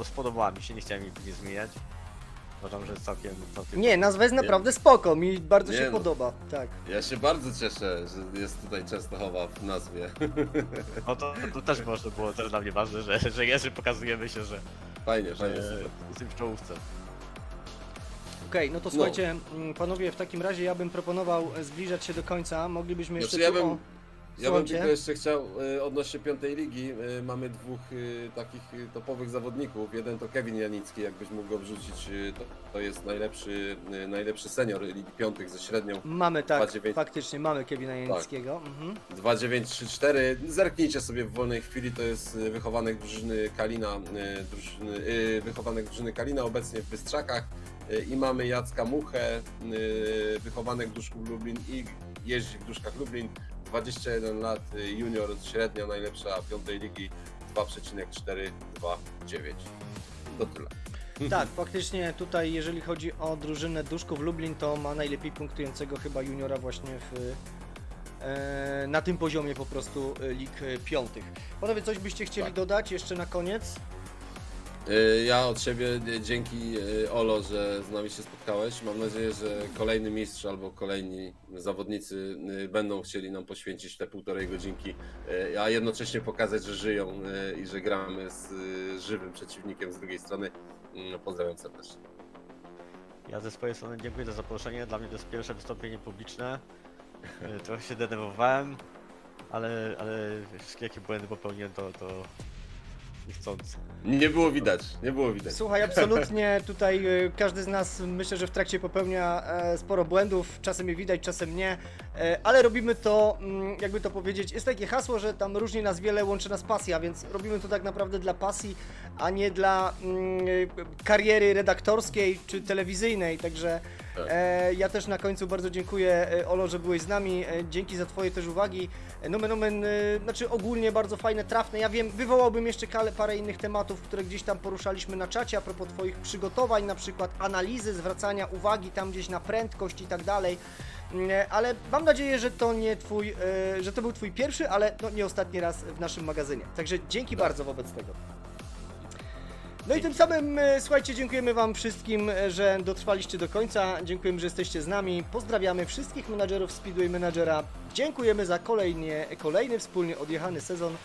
spodobała mi się, nie chciałem jej nie zmieniać. Uważam, że jest całkiem... Nie, nazwa jest naprawdę spoko, mi bardzo Nie się no. podoba, tak. Ja się bardzo cieszę, że jest tutaj Częstochowa w nazwie. No to też może było też dla mnie ważne, że Jerzy pokazujemy się, że Fajnie, super. jesteśmy w czołówce. Okej, no to słuchajcie, panowie, w takim razie ja bym proponował zbliżać się do końca, moglibyśmy jeszcze Znaczy, ja bym Słuchajcie. tylko jeszcze chciał odnośnie piątej ligi. Mamy dwóch takich topowych zawodników. Jeden to Kevin Janicki, jakbyś mógł go wrzucić. To jest najlepszy senior Ligi Piątych ze średnią Mamy, tak, 2,9. faktycznie, mamy Kevina Janickiego. Mhm. 2,934. Zerknijcie sobie w wolnej chwili, to jest wychowanek drużyny Kalina obecnie w Bystrzakach. I mamy Jacka Muchę, wychowanek Duszków Lublin i jeździ w Duszkach Lublin. 21 lat, junior, średnia najlepsza piątej ligi 2,429. To tyle. Tak, faktycznie tutaj, jeżeli chodzi o drużynę Duszków Lublin, to ma najlepiej punktującego chyba juniora właśnie na tym poziomie po prostu lig piątych. Panowie, coś byście chcieli Tak. dodać jeszcze na koniec? Ja od siebie dzięki Olo, że z nami się spotkałeś. Mam nadzieję, że kolejny mistrz albo kolejni zawodnicy będą chcieli nam poświęcić te 1,5 godzinki, a jednocześnie pokazać, że żyją i że gramy z żywym przeciwnikiem z drugiej strony. Pozdrawiam serdecznie. Ja ze swojej strony dziękuję za zaproszenie, dla mnie to jest pierwsze wystąpienie publiczne. Trochę się denerwowałem, ale wszystkie jakie błędy popełniłem to niechcący. Nie było widać, nie było widać. Słuchaj, absolutnie tutaj każdy z nas myślę, że w trakcie popełnia sporo błędów, czasem je widać, czasem nie, ale robimy to, jakby to powiedzieć, jest takie hasło, że tam różni nas wiele, łączy nas pasja, więc robimy to tak naprawdę dla pasji, a nie dla kariery redaktorskiej czy telewizyjnej, także Tak. ja też na końcu bardzo dziękuję Olo, że byłeś z nami, dzięki za Twoje też uwagi, nomen omen, znaczy ogólnie bardzo fajne, trafne, ja wiem, wywołałbym jeszcze parę innych tematów, które gdzieś tam poruszaliśmy na czacie, a propos Twoich przygotowań, na przykład analizy, zwracania uwagi tam gdzieś na prędkość i tak dalej, ale mam nadzieję, że to nie Twój, że to był Twój pierwszy, ale no, nie ostatni raz w naszym magazynie, także dzięki bardzo wobec tego. No i tym samym, słuchajcie, dziękujemy Wam wszystkim, że dotrwaliście do końca, dziękujemy, że jesteście z nami, pozdrawiamy wszystkich menadżerów Speedway Managera, dziękujemy za kolejny wspólnie odjechany sezon,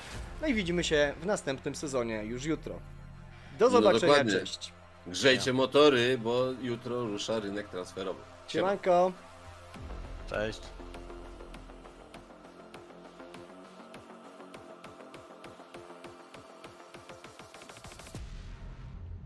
no i widzimy się w następnym sezonie już jutro. Do zobaczenia, dokładnie. cześć. Grzejcie motory, bo jutro rusza rynek transferowy. Siemanko. Cześć.